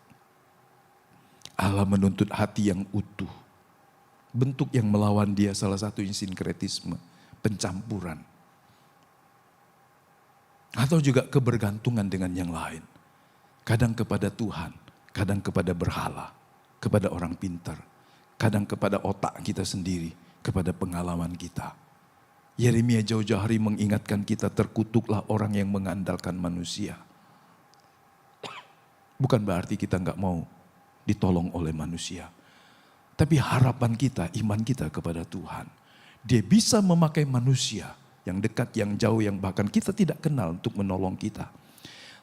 Allah menuntut hati yang utuh. Bentuk yang melawan dia salah satunya sinkretisme, pencampuran. Atau juga kebergantungan dengan yang lain. Kadang kepada Tuhan, kadang kepada berhala, kepada orang pintar, kadang kepada otak kita sendiri, kepada pengalaman kita. Yeremia jauh-jauh hari mengingatkan kita terkutuklah orang yang mengandalkan manusia. Bukan berarti kita nggak mau ditolong oleh manusia. Tapi harapan kita, iman kita kepada Tuhan. Dia bisa memakai manusia yang dekat, yang jauh, yang bahkan kita tidak kenal untuk menolong kita.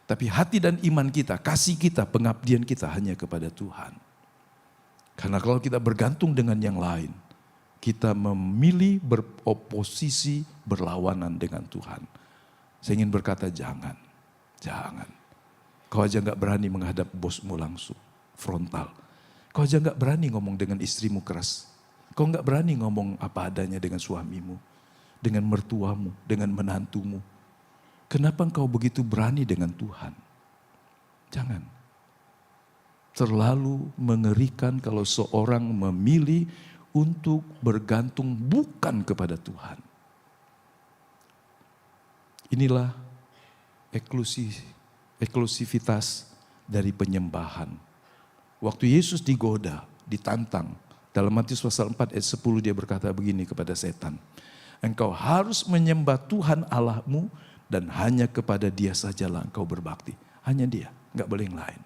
Tapi hati dan iman kita, kasih kita, pengabdian kita hanya kepada Tuhan. Karena kalau kita bergantung dengan yang lain, kita memilih beroposisi, berlawanan dengan Tuhan. Saya ingin berkata jangan. Kau aja gak berani menghadap bosmu langsung, frontal. Kau aja gak berani ngomong dengan istrimu keras. Kau gak berani ngomong apa adanya dengan suamimu, dengan mertuamu, dengan menantumu. Kenapa engkau begitu berani dengan Tuhan? Jangan. Terlalu mengerikan kalau seorang memilih untuk bergantung bukan kepada Tuhan. Inilah eksklusivitas dari penyembahan. Waktu Yesus digoda, ditantang, dalam Matius pasal 4 ayat 10 dia berkata begini kepada setan. Engkau harus menyembah Tuhan Allahmu dan hanya kepada dia sajalah engkau berbakti. Hanya dia, enggak boleh yang lain.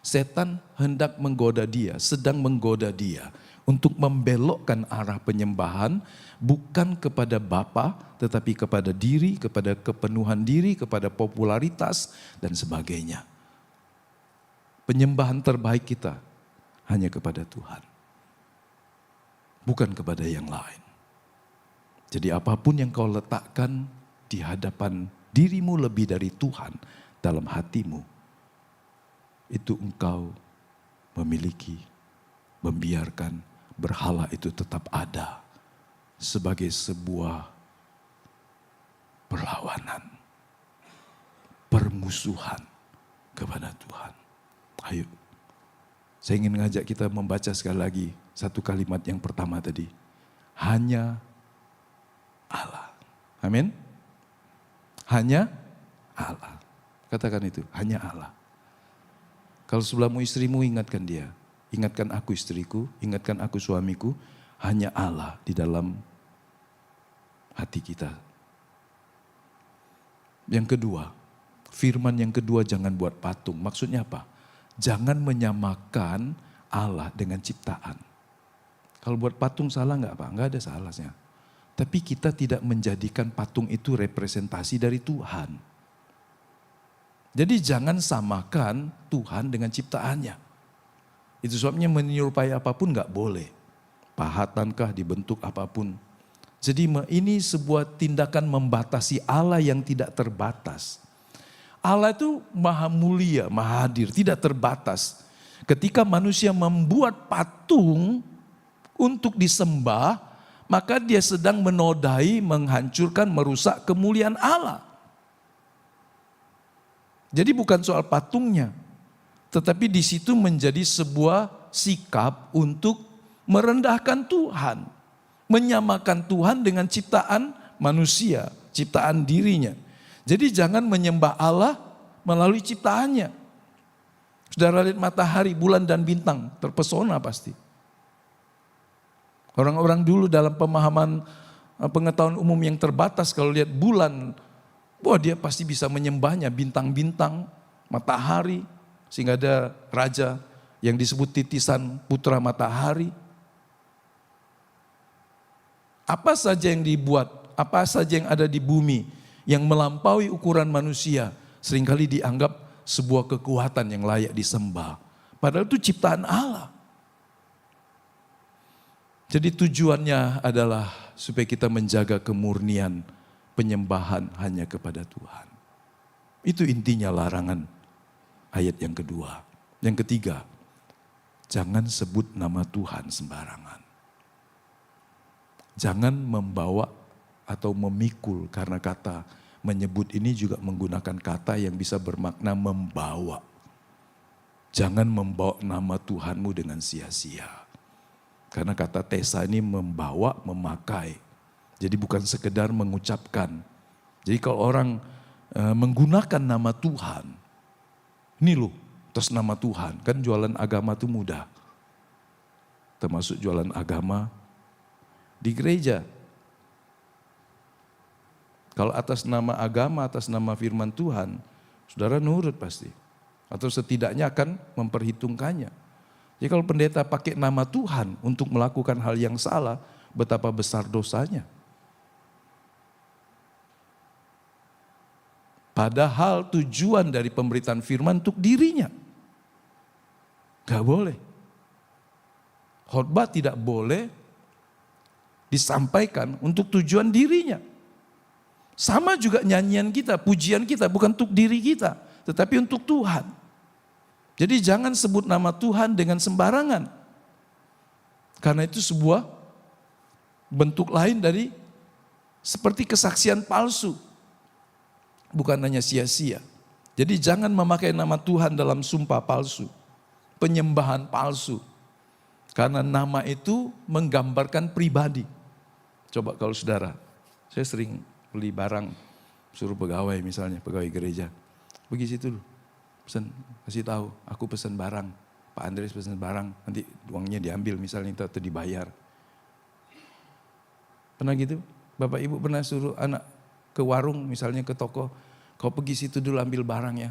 Setan hendak menggoda dia, sedang menggoda dia untuk membelokkan arah penyembahan bukan kepada Bapa, tetapi kepada diri, kepada kepenuhan diri, kepada popularitas dan sebagainya. Penyembahan terbaik kita hanya kepada Tuhan, bukan kepada yang lain. Jadi apapun yang kau letakkan di hadapan dirimu lebih dari Tuhan dalam hatimu, itu engkau memiliki, membiarkan berhala itu tetap ada sebagai sebuah perlawanan, permusuhan kepada Tuhan. Ayo, saya ingin mengajak kita membaca sekali lagi satu kalimat yang pertama tadi. Hanya Allah. Amin. Hanya Allah. Katakan itu, hanya Allah. Kalau sebelahmu istrimu, ingatkan dia. Ingatkan aku istriku, ingatkan aku suamiku. Hanya Allah di dalam hati kita. Yang kedua, firman yang kedua, jangan buat patung. Maksudnya apa? Jangan menyamakan Allah dengan ciptaan. Kalau buat patung salah nggak apa? Nggak ada salahnya. Tapi kita tidak menjadikan patung itu representasi dari Tuhan. Jadi jangan samakan Tuhan dengan ciptaannya. Itu sebabnya menyerupai apapun nggak boleh. Pahatankah dibentuk apapun. Jadi ini sebuah tindakan membatasi Allah yang tidak terbatas. Allah itu maha mulia, maha hadir, tidak terbatas. Ketika manusia membuat patung untuk disembah, maka dia sedang menodai, menghancurkan, merusak kemuliaan Allah. Jadi bukan soal patungnya, tetapi di situ menjadi sebuah sikap untuk merendahkan Tuhan, menyamakan Tuhan dengan ciptaan manusia, ciptaan dirinya. Jadi jangan menyembah Allah melalui ciptaannya. Saudara lihat matahari, bulan dan bintang, terpesona pasti. Orang-orang dulu dalam pemahaman pengetahuan umum yang terbatas, kalau lihat bulan, wah dia pasti bisa menyembahnya, bintang-bintang, matahari, sehingga ada raja yang disebut titisan putra matahari. Apa saja yang dibuat, apa saja yang ada di bumi, yang melampaui ukuran manusia, seringkali dianggap sebuah kekuatan yang layak disembah. Padahal itu ciptaan Allah. Jadi tujuannya adalah supaya kita menjaga kemurnian penyembahan hanya kepada Tuhan. Itu intinya larangan ayat yang kedua. Yang ketiga, jangan sebut nama Tuhan sembarangan. Jangan membawa atau memikul, karena kata menyebut ini juga menggunakan kata yang bisa bermakna membawa. Jangan membawa nama Tuhanmu dengan sia-sia. Karena kata Tesa ini membawa, memakai. Jadi bukan sekedar mengucapkan. Jadi kalau orang menggunakan nama Tuhan, ini loh atas nama Tuhan, kan jualan agama itu mudah. Termasuk jualan agama di gereja. Kalau atas nama agama, atas nama firman Tuhan, saudara nurut pasti. Atau setidaknya akan memperhitungkannya. Jadi kalau pendeta pakai nama Tuhan untuk melakukan hal yang salah, betapa besar dosanya. Padahal tujuan dari pemberitaan firman untuk dirinya. Gak boleh. Khotbah tidak boleh disampaikan untuk tujuan dirinya. Sama juga nyanyian kita, pujian kita bukan untuk diri kita, tetapi untuk Tuhan. Jadi jangan sebut nama Tuhan dengan sembarangan. Karena itu sebuah bentuk lain dari seperti kesaksian palsu. Bukan hanya sia-sia. Jadi jangan memakai nama Tuhan dalam sumpah palsu. Penyembahan palsu. Karena nama itu menggambarkan pribadi. Coba kalau saudara, saya sering beli barang, suruh pegawai misalnya, pegawai gereja. Pergi situ dulu, pesan, kasih tahu, aku pesan barang, Pak Andres pesan barang, nanti uangnya diambil misalnya atau dibayar. Pernah gitu? Bapak Ibu pernah suruh anak ke warung misalnya ke toko, kau pergi situ dulu ambil barangnya.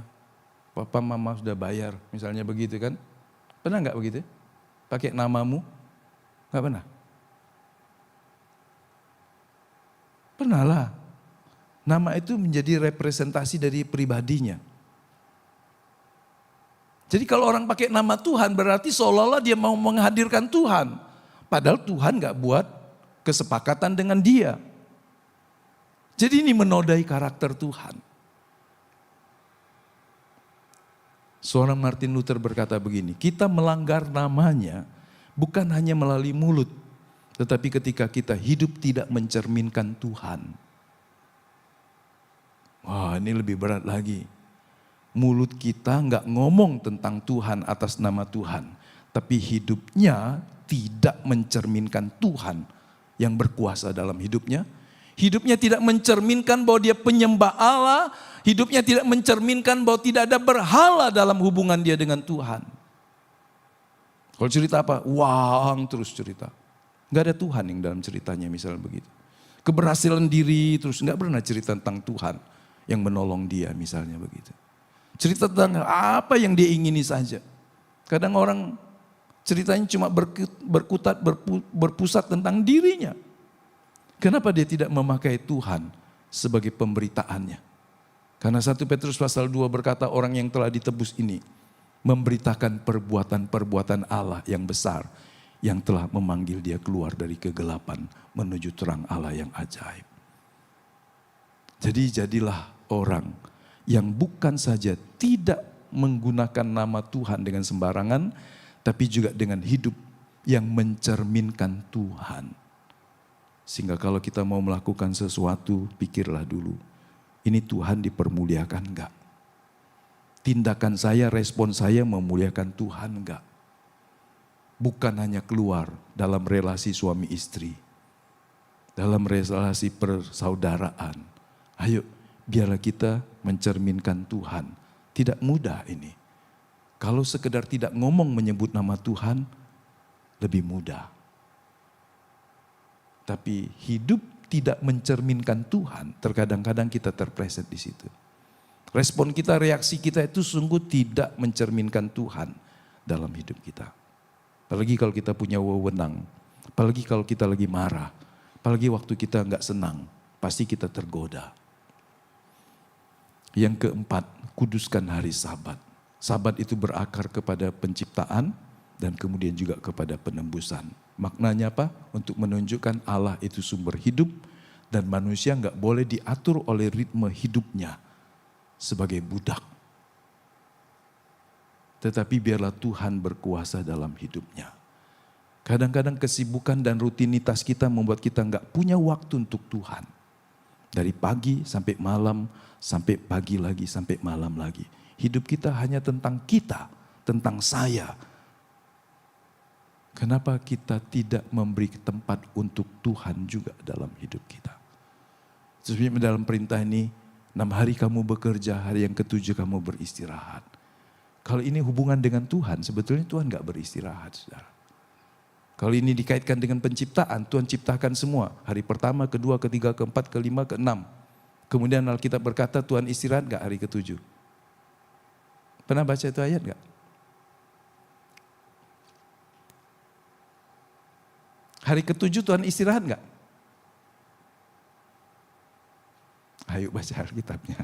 Papa mama sudah bayar, misalnya begitu kan. Pernah nggak begitu? Pakai namamu? Nggak pernah? Pernah lah. Nama itu menjadi representasi dari pribadinya. Jadi kalau orang pakai nama Tuhan berarti seolah-olah dia mau menghadirkan Tuhan. Padahal Tuhan gak buat kesepakatan dengan dia. Jadi ini menodai karakter Tuhan. Seorang Martin Luther berkata begini, kita melanggar namanya bukan hanya melalui mulut, tetapi ketika kita hidup tidak mencerminkan Tuhan. Wah, ini lebih berat lagi. Mulut kita nggak ngomong tentang Tuhan atas nama Tuhan, tapi hidupnya tidak mencerminkan Tuhan yang berkuasa dalam hidupnya. Hidupnya tidak mencerminkan bahwa dia penyembah Allah. Hidupnya tidak mencerminkan bahwa tidak ada berhala dalam hubungan dia dengan Tuhan. Kalau cerita apa? Uang terus cerita. Gak ada Tuhan yang dalam ceritanya misalnya begitu. Keberhasilan diri terus gak pernah cerita tentang Tuhan yang menolong dia misalnya begitu. Cerita tentang apa yang dia ingini saja. Kadang orang ceritanya cuma berpusat tentang dirinya. Kenapa dia tidak memakai Tuhan sebagai pemberitaannya? Karena 1 Petrus pasal 2 berkata orang yang telah ditebus ini memberitakan perbuatan-perbuatan Allah yang besar yang telah memanggil dia keluar dari kegelapan menuju terang Allah yang ajaib. Jadi jadilah orang yang bukan saja tidak menggunakan nama Tuhan dengan sembarangan, tapi juga dengan hidup yang mencerminkan Tuhan. Sehingga kalau kita mau melakukan sesuatu, pikirlah dulu, ini Tuhan dipermuliakan enggak? Tindakan saya, respon saya memuliakan Tuhan enggak? Bukan hanya keluar dalam relasi suami istri, dalam relasi persaudaraan. Ayo, biarlah kita mencerminkan Tuhan. Tidak mudah ini. Kalau sekedar tidak ngomong menyebut nama Tuhan, lebih mudah. Tapi hidup tidak mencerminkan Tuhan, terkadang-kadang kita terpleset di situ. Respon kita, reaksi kita itu sungguh tidak mencerminkan Tuhan dalam hidup kita. Apalagi kalau kita punya wewenang, apalagi kalau kita lagi marah, apalagi waktu kita enggak senang, pasti kita tergoda. Yang keempat, kuduskan hari Sabat. Sabat itu berakar kepada penciptaan dan kemudian juga kepada penembusan. Maknanya apa? Untuk menunjukkan Allah itu sumber hidup dan manusia enggak boleh diatur oleh ritme hidupnya sebagai budak. Tetapi biarlah Tuhan berkuasa dalam hidupnya. Kadang-kadang kesibukan dan rutinitas kita membuat kita enggak punya waktu untuk Tuhan. Dari pagi sampai malam, sampai pagi lagi, sampai malam lagi. Hidup kita hanya tentang kita, tentang saya. Kenapa kita tidak memberi tempat untuk Tuhan juga dalam hidup kita? Sebenarnya dalam perintah ini, 6 hari kamu bekerja, hari yang ke-7 kamu beristirahat. Kalau ini hubungan dengan Tuhan, sebetulnya Tuhan gak beristirahat, saudara. Kalau ini dikaitkan dengan penciptaan, Tuhan ciptakan semua. Hari pertama, kedua, ketiga, keempat, kelima, keenam. Kemudian Alkitab berkata Tuhan istirahat gak hari ke-7? Pernah baca itu ayat gak? Hari ke-7 Tuhan istirahat gak? Ayo baca Alkitabnya.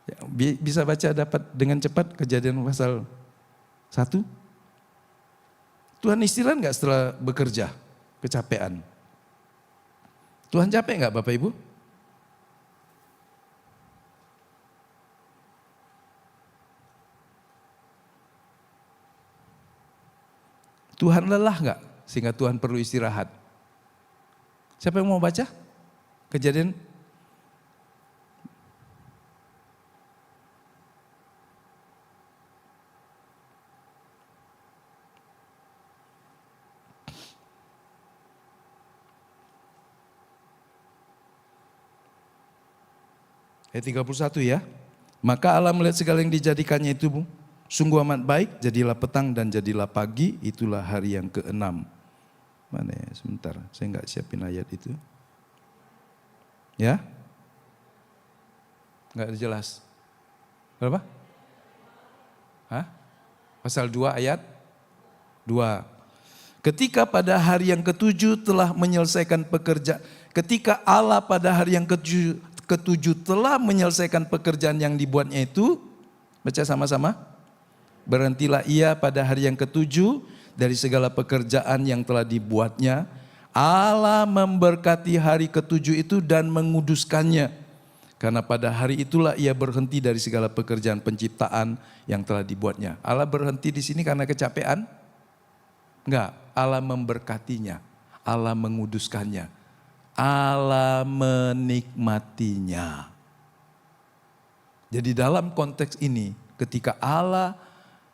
Ya, bisa baca dapat dengan cepat Kejadian pasal 1? Tuhan istirahat gak setelah bekerja? Kecapean. Tuhan capek gak Bapak Ibu? Tuhan lelah gak? Sehingga Tuhan perlu istirahat. Siapa yang mau baca? Kejadian. Ayat 31 ya. Maka Allah melihat segala yang dijadikannya itu sungguh amat baik, jadilah petang dan jadilah pagi, itulah hari yang ke-6. Mana ya, sebentar, saya enggak siapin ayat itu. Ya? Enggak jelas. Berapa? Hah? Pasal 2 ayat 2. Ketika pada hari yang ke-7 telah menyelesaikan pekerjaan, ketika Allah pada hari yang ke-7 telah menyelesaikan pekerjaan yang dibuatnya itu, baca sama-sama. Berhentilah ia pada hari yang ketujuh dari segala pekerjaan yang telah dibuatnya. Allah memberkati hari ketujuh itu dan menguduskannya. Karena pada hari itulah ia berhenti dari segala pekerjaan penciptaan yang telah dibuatnya. Allah berhenti di sini karena kecapean? Enggak, Allah memberkatinya. Allah menguduskannya. Allah menikmatinya. Jadi dalam konteks ini, ketika Allah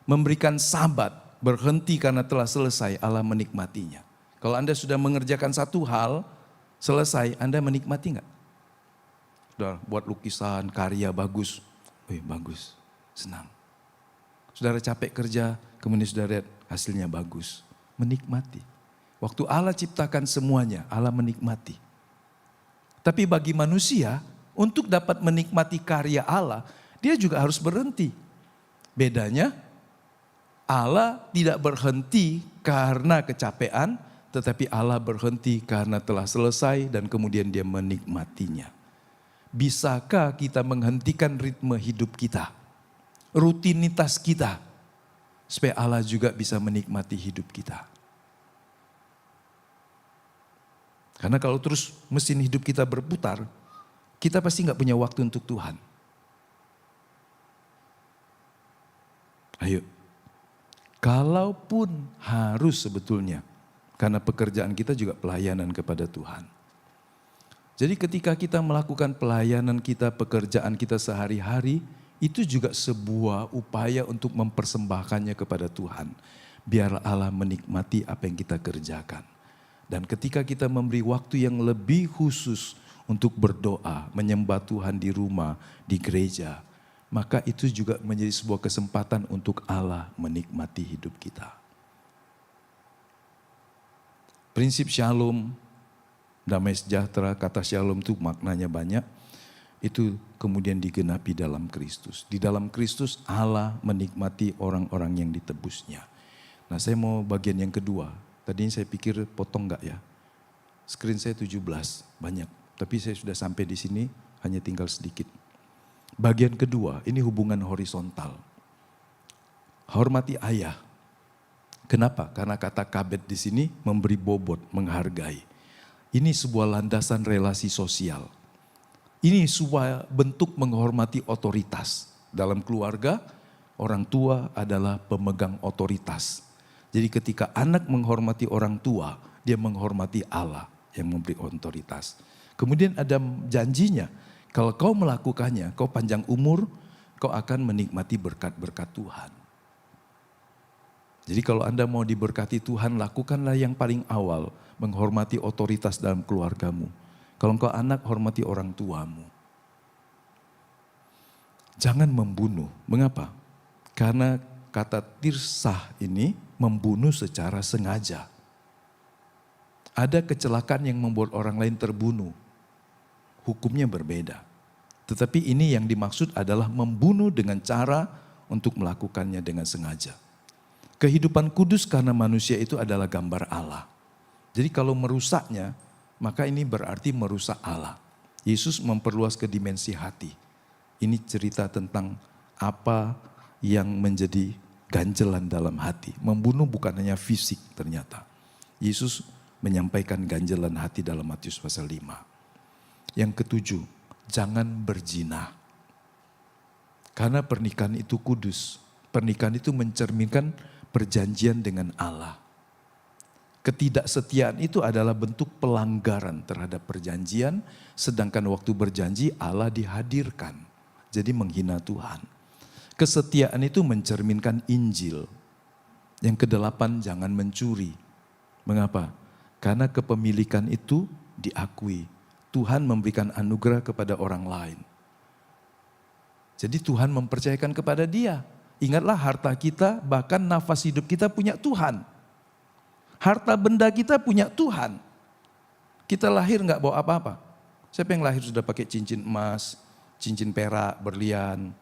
memberikan sabat, berhenti karena telah selesai, Allah menikmatinya. Kalau Anda sudah mengerjakan satu hal, selesai, Anda menikmati enggak? Sudah buat lukisan, karya bagus. Bagus, senang. Saudara capek kerja, kemudian saudara lihat hasilnya bagus. Menikmati. Waktu Allah ciptakan semuanya, Allah menikmati. Tapi bagi manusia, untuk dapat menikmati karya Allah, dia juga harus berhenti. Bedanya, Allah tidak berhenti karena kecapean, tetapi Allah berhenti karena telah selesai dan kemudian dia menikmatinya. Bisakah kita menghentikan ritme hidup kita, rutinitas kita, supaya Allah juga bisa menikmati hidup kita? Karena kalau terus mesin hidup kita berputar, kita pasti nggak punya waktu untuk Tuhan. Ayo, kalaupun harus sebetulnya, karena pekerjaan kita juga pelayanan kepada Tuhan. Jadi ketika kita melakukan pelayanan kita, pekerjaan kita sehari-hari, itu juga sebuah upaya untuk mempersembahkannya kepada Tuhan. Biar Allah menikmati apa yang kita kerjakan. Dan ketika kita memberi waktu yang lebih khusus untuk berdoa, menyembah Tuhan di rumah, di gereja, maka itu juga menjadi sebuah kesempatan untuk Allah menikmati hidup kita. Prinsip shalom, damai sejahtera, kata shalom itu maknanya banyak, itu kemudian digenapi dalam Kristus. Di dalam Kristus Allah menikmati orang-orang yang ditebusnya. Nah, saya mau bagian yang kedua. Tadinya saya pikir potong enggak ya. Screen saya 17, banyak. Tapi saya sudah sampai di sini, hanya tinggal sedikit. Bagian kedua, ini hubungan horizontal. Hormati ayah. Kenapa? Karena kata kabed di sini memberi bobot, menghargai. Ini sebuah landasan relasi sosial. Ini sebuah bentuk menghormati otoritas. Dalam keluarga, orang tua adalah pemegang otoritas. Jadi ketika anak menghormati orang tua, dia menghormati Allah yang memberi otoritas. Kemudian ada janjinya, kalau kau melakukannya, kau panjang umur, kau akan menikmati berkat-berkat Tuhan. Jadi kalau Anda mau diberkati Tuhan, lakukanlah yang paling awal, menghormati otoritas dalam keluargamu. Kalau engkau anak, hormati orang tuamu. Jangan membunuh. Mengapa? Karena kata tirsah ini membunuh secara sengaja. Ada kecelakaan yang membuat orang lain terbunuh. Hukumnya berbeda. Tetapi ini yang dimaksud adalah membunuh dengan cara untuk melakukannya dengan sengaja. Kehidupan kudus karena manusia itu adalah gambar Allah. Jadi kalau merusaknya, maka ini berarti merusak Allah. Yesus memperluas ke dimensi hati. Ini cerita tentang apa yang menjadi ganjelan dalam hati. Membunuh bukan hanya fisik ternyata. Yesus menyampaikan ganjelan hati dalam Matius pasal 5. Yang ketujuh, jangan berzina. Karena pernikahan itu kudus. Pernikahan itu mencerminkan perjanjian dengan Allah. Ketidaksetiaan itu adalah bentuk pelanggaran terhadap perjanjian, sedangkan waktu berjanji Allah dihadirkan. Jadi menghina Tuhan. Kesetiaan itu mencerminkan Injil. Yang kedelapan, jangan mencuri. Mengapa? Karena kepemilikan itu diakui. Tuhan memberikan anugerah kepada orang lain. Jadi Tuhan mempercayakan kepada dia. Ingatlah harta kita, bahkan nafas hidup kita punya Tuhan. Harta benda kita punya Tuhan. Kita lahir nggak bawa apa-apa. Siapa yang lahir sudah pakai cincin emas, cincin perak, berlian,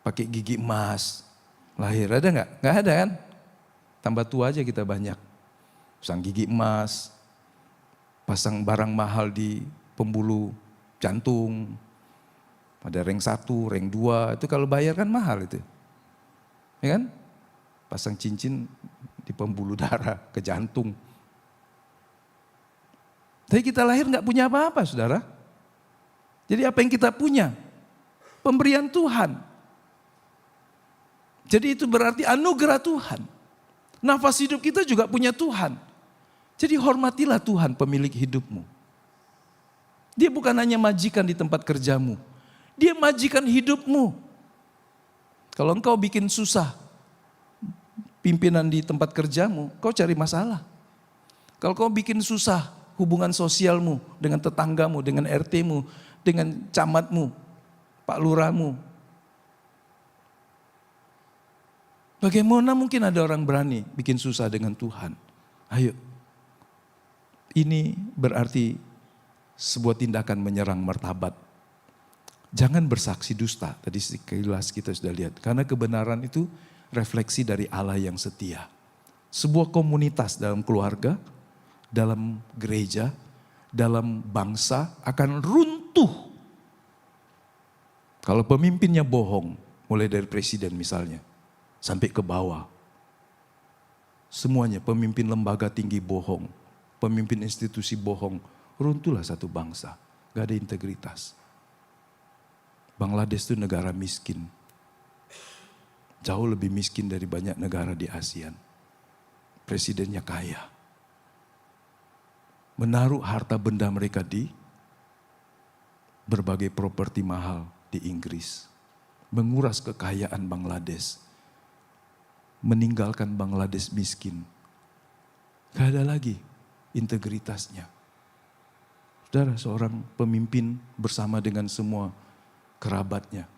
pakai gigi emas. Lahir ada nggak? Nggak ada kan? Tambah tua aja kita banyak. Pasang gigi emas, pasang barang mahal di pembuluh jantung. Ada ring 1, ring 2, itu kalau bayar kan mahal itu. Ya kan? Pasang cincin di pembuluh darah, ke jantung. Tapi kita lahir nggak punya apa-apa, saudara. Jadi apa yang kita punya? Pemberian Tuhan. Jadi itu berarti anugerah Tuhan. Nafas hidup kita juga punya Tuhan. Jadi hormatilah Tuhan pemilik hidupmu. Dia bukan hanya majikan di tempat kerjamu. Dia majikan hidupmu. Kalau engkau bikin susah pimpinan di tempat kerjamu, kau cari masalah. Kalau kau bikin susah hubungan sosialmu dengan tetanggamu, dengan RT-mu, dengan camatmu, Pak Lurahmu. Bagaimana mungkin ada orang berani bikin susah dengan Tuhan? Ayo. Ini berarti sebuah tindakan menyerang martabat. Jangan bersaksi dusta. Tadi sekilas kita sudah lihat. Karena kebenaran itu refleksi dari Allah yang setia. Sebuah komunitas dalam keluarga, dalam gereja, dalam bangsa akan runtuh. Kalau pemimpinnya bohong, mulai dari presiden misalnya, sampai ke bawah. Semuanya pemimpin lembaga tinggi bohong, pemimpin institusi bohong, runtuhlah satu bangsa. Gak ada integritas. Bangladesh itu negara miskin. Jauh lebih miskin dari banyak negara di ASEAN. Presidennya kaya. Menaruh harta benda mereka di berbagai properti mahal di Inggris. Menguras kekayaan Bangladesh. Meninggalkan Bangladesh miskin. Gak ada lagi integritasnya. Saudara, seorang pemimpin bersama dengan semua kerabatnya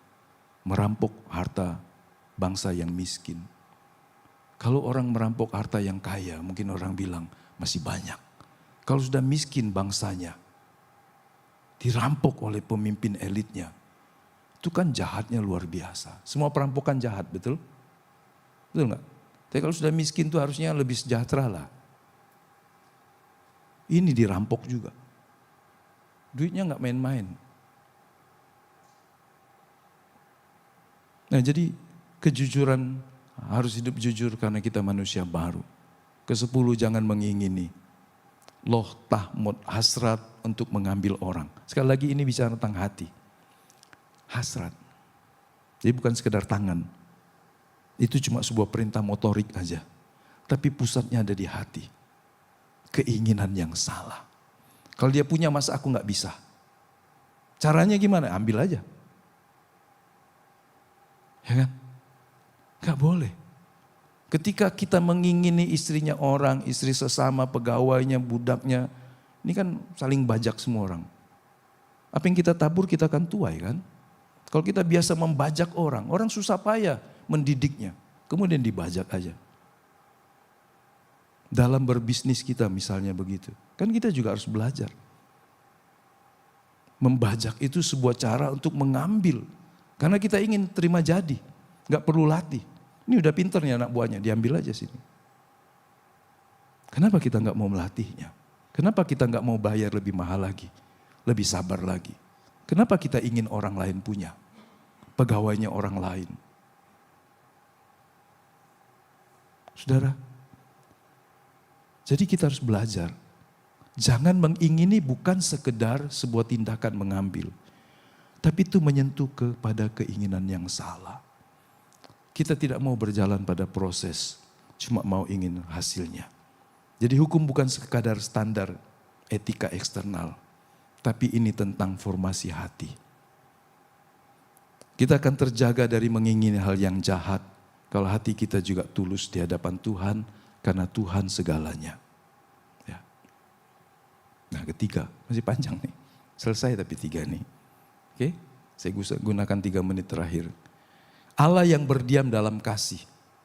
merampok harta bangsa yang miskin. Kalau orang merampok harta yang kaya, mungkin orang bilang masih banyak. Kalau sudah miskin bangsanya, dirampok oleh pemimpin elitnya, itu kan jahatnya luar biasa. Semua perampokan jahat, betul? Betul nggak? Tapi kalau sudah miskin itu harusnya lebih sejahtera lah. Ini dirampok juga. Duitnya nggak main-main. Nah jadi kejujuran harus hidup jujur karena kita manusia baru. Ke-10 jangan mengingini. Loh tahmud hasrat untuk mengambil orang. Sekali lagi ini bicara tentang hati. Hasrat. Jadi bukan sekedar tangan. Itu cuma sebuah perintah motorik aja. Tapi pusatnya ada di hati. Keinginan yang salah. Kalau dia punya masa aku gak bisa. Caranya gimana? Ambil aja. Ya kan? Gak boleh. Ketika kita mengingini istrinya orang, istri sesama, pegawainya, budaknya. Ini kan saling bajak semua orang. Apa yang kita tabur kita akan tuai kan. Kalau kita biasa membajak orang, orang susah payah mendidiknya. Kemudian dibajak aja. Dalam berbisnis kita misalnya begitu. Kan kita juga harus belajar. Membajak itu sebuah cara untuk mengambil. Karena kita ingin terima jadi. Gak perlu latih. Ini udah pinter nih anak buahnya, diambil aja sini. Kenapa kita gak mau melatihnya? Kenapa kita gak mau bayar lebih mahal lagi? Lebih sabar lagi? Kenapa kita ingin orang lain punya? Pegawainya orang lain. Saudara, jadi kita harus belajar. Jangan mengingini bukan sekedar sebuah tindakan mengambil. Tapi itu menyentuh kepada keinginan yang salah. Kita tidak mau berjalan pada proses, cuma mau ingin hasilnya. Jadi hukum bukan sekadar standar etika eksternal, tapi ini tentang formasi hati. Kita akan terjaga dari mengingini hal yang jahat, kalau hati kita juga tulus di hadapan Tuhan, karena Tuhan segalanya. Ya. Nah ketiga, masih panjang nih, selesai tapi 3 nih. Oke, saya gunakan 3 menit terakhir. Allah yang berdiam dalam kasih.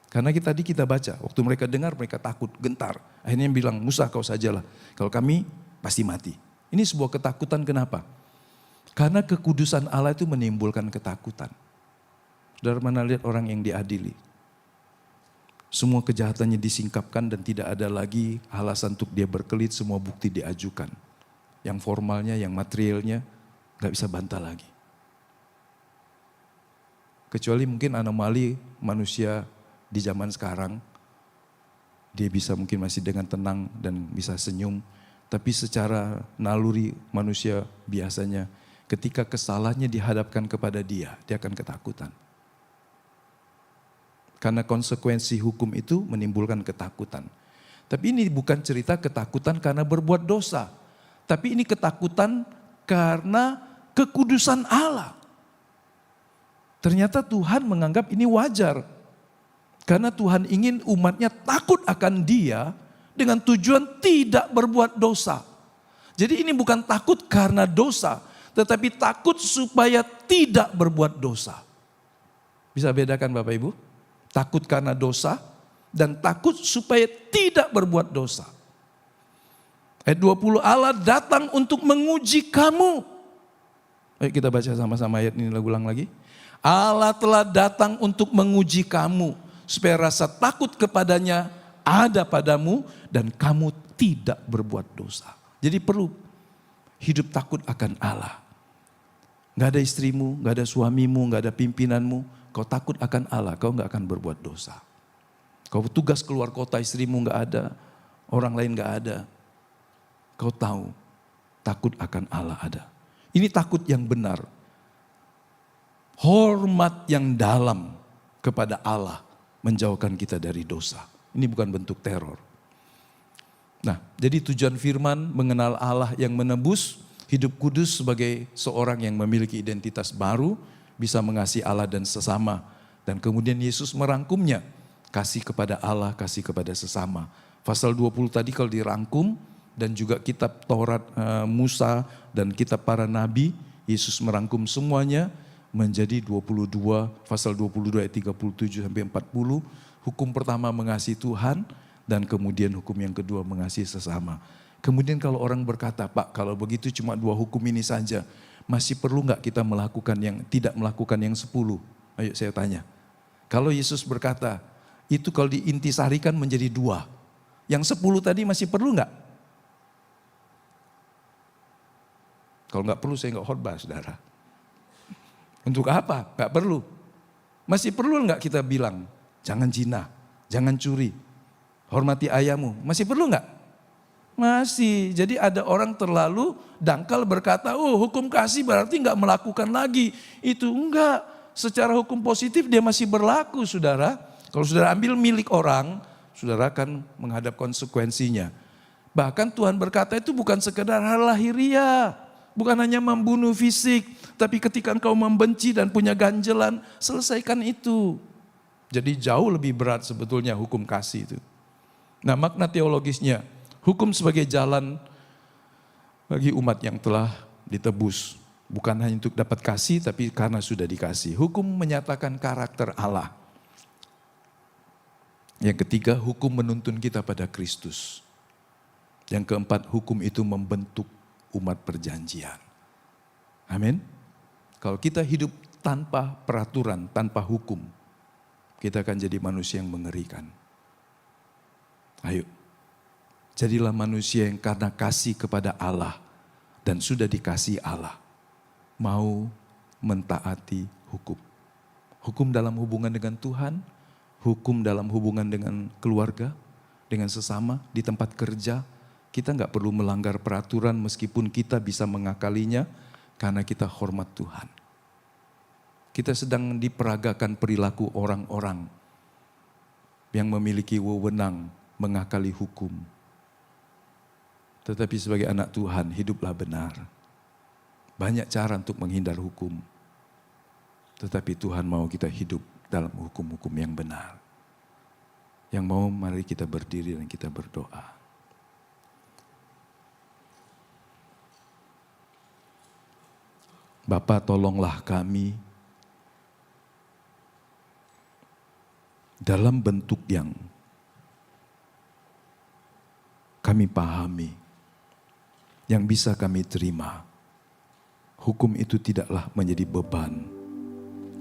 Karena tadi kita baca, waktu mereka dengar mereka takut, gentar. Akhirnya bilang, Musa kau sajalah, kalau kami pasti mati. Ini sebuah ketakutan kenapa? Karena kekudusan Allah itu menimbulkan ketakutan. Saudara mana lihat orang yang diadili. Semua kejahatannya disingkapkan dan tidak ada lagi alasan untuk dia berkelit, semua bukti diajukan. Yang formalnya, yang materialnya gak bisa bantah lagi. Kecuali mungkin anomali manusia di zaman sekarang. Dia bisa mungkin masih dengan tenang dan bisa senyum. Tapi secara naluri manusia biasanya ketika kesalahannya dihadapkan kepada dia akan ketakutan. Karena konsekuensi hukum itu menimbulkan ketakutan. Tapi ini bukan cerita ketakutan karena berbuat dosa. Tapi ini ketakutan karena kekudusan Allah. Ternyata Tuhan menganggap ini wajar. Karena Tuhan ingin umatnya takut akan dia dengan tujuan tidak berbuat dosa. Jadi ini bukan takut karena dosa, tetapi takut supaya tidak berbuat dosa. Bisa bedakan Bapak Ibu? Takut karena dosa dan takut supaya tidak berbuat dosa. Ayat 20, Allah datang untuk menguji kamu. Ayo kita baca sama-sama ayat ini ulang lagi. Allah telah datang untuk menguji kamu, supaya rasa takut kepadanya ada padamu dan kamu tidak berbuat dosa. Jadi perlu hidup takut akan Allah. Gak ada istrimu, gak ada suamimu, gak ada pimpinanmu. Kau takut akan Allah, kau gak akan berbuat dosa. Kau tugas keluar kota, istrimu gak ada, orang lain gak ada. Kau tahu takut akan Allah ada. Ini takut yang benar. Hormat yang dalam kepada Allah menjauhkan kita dari dosa. Ini bukan bentuk teror. Nah, jadi tujuan firman mengenal Allah yang menebus, hidup kudus sebagai seorang yang memiliki identitas baru, bisa mengasihi Allah dan sesama. Dan kemudian Yesus merangkumnya, kasih kepada Allah, kasih kepada sesama. Pasal 20 tadi kalau dirangkum, dan juga kitab Taurat Musa dan kitab para nabi, Yesus merangkum semuanya menjadi 22, pasal 22 ayat 37 sampai 40. Hukum pertama mengasihi Tuhan dan kemudian hukum yang kedua mengasihi sesama. Kemudian kalau orang berkata, Pak kalau begitu cuma 2 hukum ini saja, masih perlu nggak kita melakukan yang tidak melakukan yang 10? Ayo saya tanya. Kalau Yesus berkata, itu kalau diintisarikan menjadi 2. Yang 10 tadi masih perlu nggak? Kalau nggak perlu saya nggak khotbah saudara. Untuk apa? Nggak perlu. Masih perlu nggak kita bilang, jangan zina, jangan curi, hormati ayahmu. Masih perlu nggak? Masih. Jadi ada orang terlalu dangkal berkata, oh hukum kasih berarti nggak melakukan lagi. Itu enggak. Secara hukum positif dia masih berlaku saudara. Kalau saudara ambil milik orang, saudara akan menghadap konsekuensinya. Bahkan Tuhan berkata itu bukan sekedar hal lahiriah. Bukan hanya membunuh fisik, tapi ketika engkau membenci dan punya ganjelan, selesaikan itu. Jadi jauh lebih berat sebetulnya hukum kasih itu. Nah makna teologisnya, hukum sebagai jalan bagi umat yang telah ditebus. Bukan hanya untuk dapat kasih, tapi karena sudah dikasih. Hukum menyatakan karakter Allah. Yang ketiga, hukum menuntun kita pada Kristus. Yang keempat, hukum itu membentuk umat perjanjian. Amin. Kalau kita hidup tanpa peraturan, tanpa hukum, kita akan jadi manusia yang mengerikan. Ayo, jadilah manusia yang karena kasih kepada Allah dan sudah dikasih Allah, mau mentaati hukum. Hukum dalam hubungan dengan Tuhan, hukum dalam hubungan dengan keluarga, dengan sesama, di tempat kerja. Kita nggak perlu melanggar peraturan meskipun kita bisa mengakalinya karena kita hormat Tuhan. Kita sedang diperagakan perilaku orang-orang yang memiliki wewenang mengakali hukum. Tetapi sebagai anak Tuhan hiduplah benar. Banyak cara untuk menghindar hukum. Tetapi Tuhan mau kita hidup dalam hukum-hukum yang benar. Yang mau mari kita berdiri dan kita berdoa. Bapa tolonglah kami dalam bentuk yang kami pahami, yang bisa kami terima. Hukum itu tidaklah menjadi beban,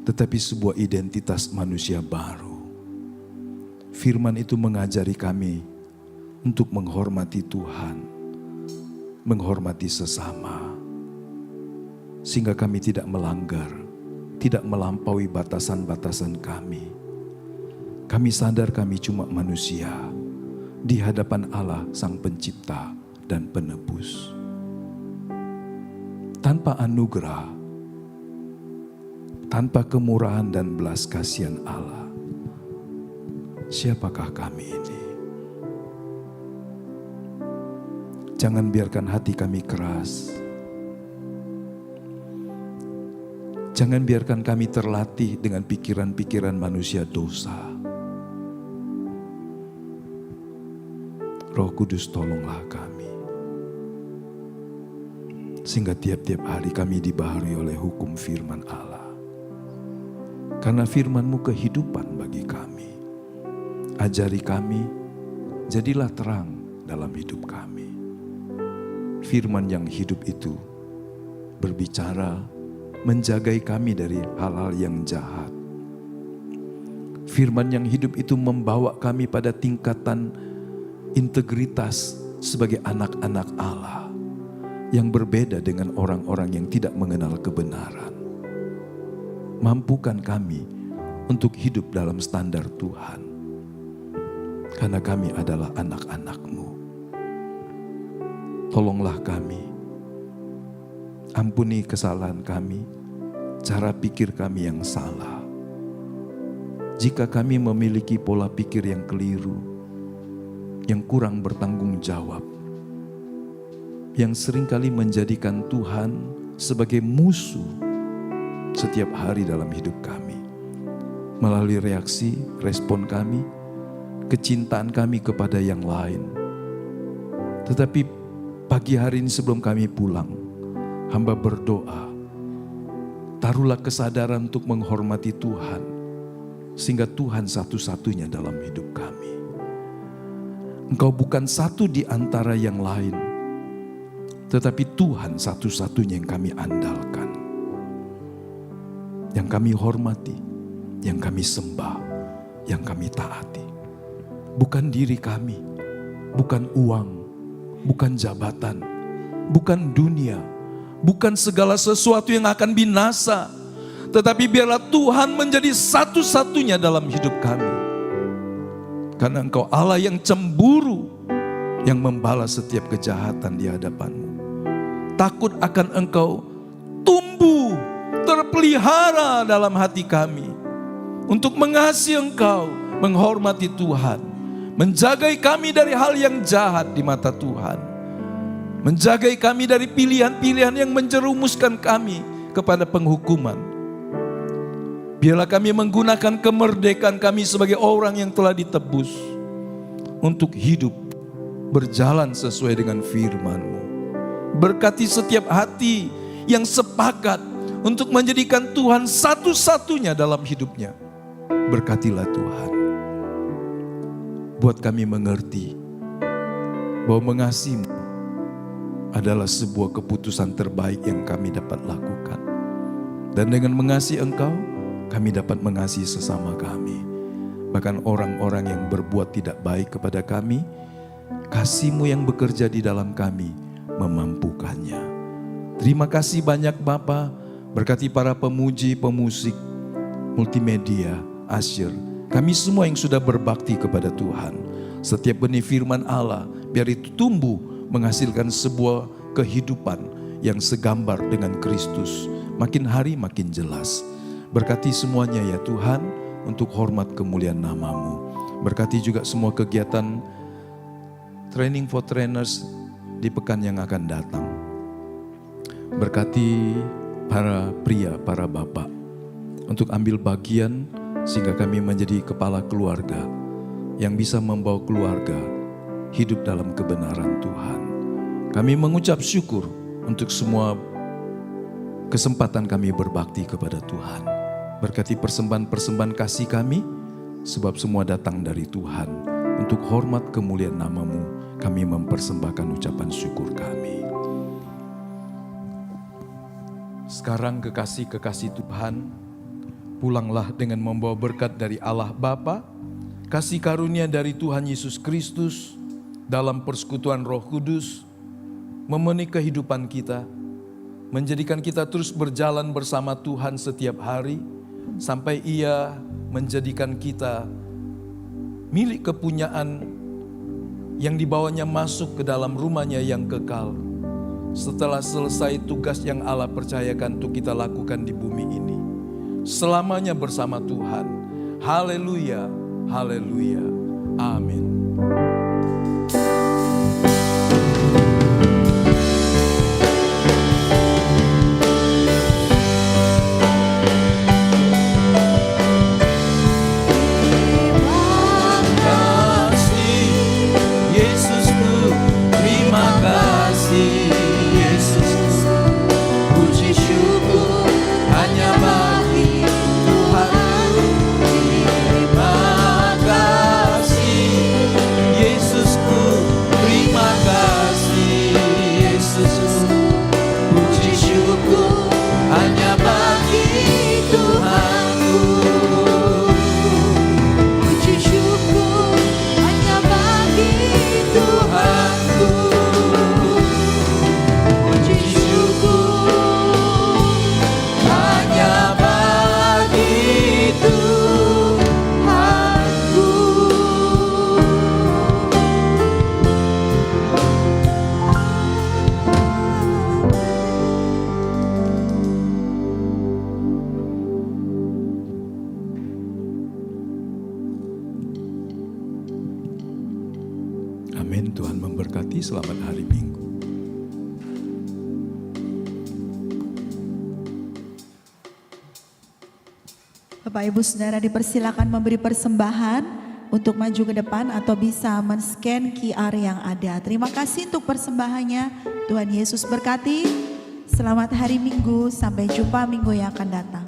tetapi sebuah identitas manusia baru. Firman itu mengajari kami untuk menghormati Tuhan, menghormati sesama, sehingga kami tidak melanggar, tidak melampaui batasan-batasan kami. Kami sadar kami cuma manusia di hadapan Allah Sang Pencipta dan Penebus. Tanpa anugerah, tanpa kemurahan dan belas kasihan Allah, siapakah kami ini? Jangan biarkan hati kami keras. Jangan biarkan kami terlatih dengan pikiran-pikiran manusia dosa. Roh Kudus, tolonglah kami. Sehingga tiap-tiap hari kami dibaharui oleh hukum firman Allah. Karena firman-Mu kehidupan bagi kami. Ajari kami, jadilah terang dalam hidup kami. Firman yang hidup itu berbicara, menjagai kami dari hal-hal yang jahat. Firman yang hidup itu membawa kami pada tingkatan integritas sebagai anak-anak Allah yang berbeda dengan orang-orang yang tidak mengenal kebenaran. Mampukan kami untuk hidup dalam standar Tuhan, karena kami adalah anak-anak-Mu. Tolonglah kami, ampuni kesalahan kami, cara pikir kami yang salah. Jika kami memiliki pola pikir yang keliru, yang kurang bertanggung jawab, yang seringkali menjadikan Tuhan sebagai musuh setiap hari dalam hidup kami. Melalui reaksi, respon kami, kecintaan kami kepada yang lain. Tetapi pagi hari ini sebelum kami pulang, hamba berdoa, taruhlah kesadaran untuk menghormati Tuhan, sehingga Tuhan satu-satunya dalam hidup kami. Engkau bukan satu di antara yang lain, tetapi Tuhan satu-satunya yang kami andalkan, yang kami hormati, yang kami sembah, yang kami taati. Bukan diri kami, bukan uang, bukan jabatan, bukan dunia, bukan segala sesuatu yang akan binasa, tetapi biarlah Tuhan menjadi satu-satunya dalam hidup kami. Karena Engkau Allah yang cemburu, yang membalas setiap kejahatan di hadapan-Mu. Takut akan Engkau tumbuh, terpelihara dalam hati kami, untuk mengasihi Engkau, menghormati Tuhan, menjagai kami dari hal yang jahat di mata Tuhan, menjagai kami dari pilihan-pilihan yang menjerumuskan kami kepada penghukuman. Biarlah kami menggunakan kemerdekaan kami sebagai orang yang telah ditebus untuk hidup berjalan sesuai dengan firman-Mu. Berkati setiap hati yang sepakat untuk menjadikan Tuhan satu-satunya dalam hidupnya. Berkatilah Tuhan. Buat kami mengerti bahwa mengasihi-Mu adalah sebuah keputusan terbaik yang kami dapat lakukan. Dan dengan mengasihi Engkau, kami dapat mengasihi sesama kami. Bahkan orang-orang yang berbuat tidak baik kepada kami, kasih-Mu yang bekerja di dalam kami memampukannya. Terima kasih banyak Bapa. Berkati para pemuji, pemusik, multimedia, Asyir, kami semua yang sudah berbakti kepada Tuhan. Setiap benih firman Allah, biar itu tumbuh menghasilkan sebuah kehidupan yang segambar dengan Kristus. Makin hari makin jelas. Berkati semuanya ya Tuhan, untuk hormat kemuliaan nama-Mu. Berkati juga semua kegiatan training for trainers di pekan yang akan datang. Berkati para pria, para bapak, untuk ambil bagian sehingga kami menjadi kepala keluarga yang bisa membawa keluarga hidup dalam kebenaran Tuhan. Kami mengucap syukur untuk semua kesempatan kami berbakti kepada Tuhan. Berkati persembahan-persembahan kasih kami, sebab semua datang dari Tuhan. Untuk hormat kemuliaan nama-Mu, kami mempersembahkan ucapan syukur kami. Sekarang kekasih-kekasih Tuhan, pulanglah dengan membawa berkat dari Allah Bapa, kasih karunia dari Tuhan Yesus Kristus, dalam persekutuan Roh Kudus, memenuhi kehidupan kita, menjadikan kita terus berjalan bersama Tuhan setiap hari, sampai Ia menjadikan kita milik kepunyaan yang dibawanya masuk ke dalam rumahnya yang kekal. Setelah selesai tugas yang Allah percayakan untuk kita lakukan di bumi ini, selamanya bersama Tuhan. Haleluya, haleluya, amin. Amin. Tuhan memberkati. Selamat hari Minggu. Bapak Ibu Saudara dipersilakan memberi persembahan untuk maju ke depan atau bisa men-scan QR yang ada. Terima kasih untuk persembahannya. Tuhan Yesus berkati. Selamat hari Minggu. Sampai jumpa minggu yang akan datang.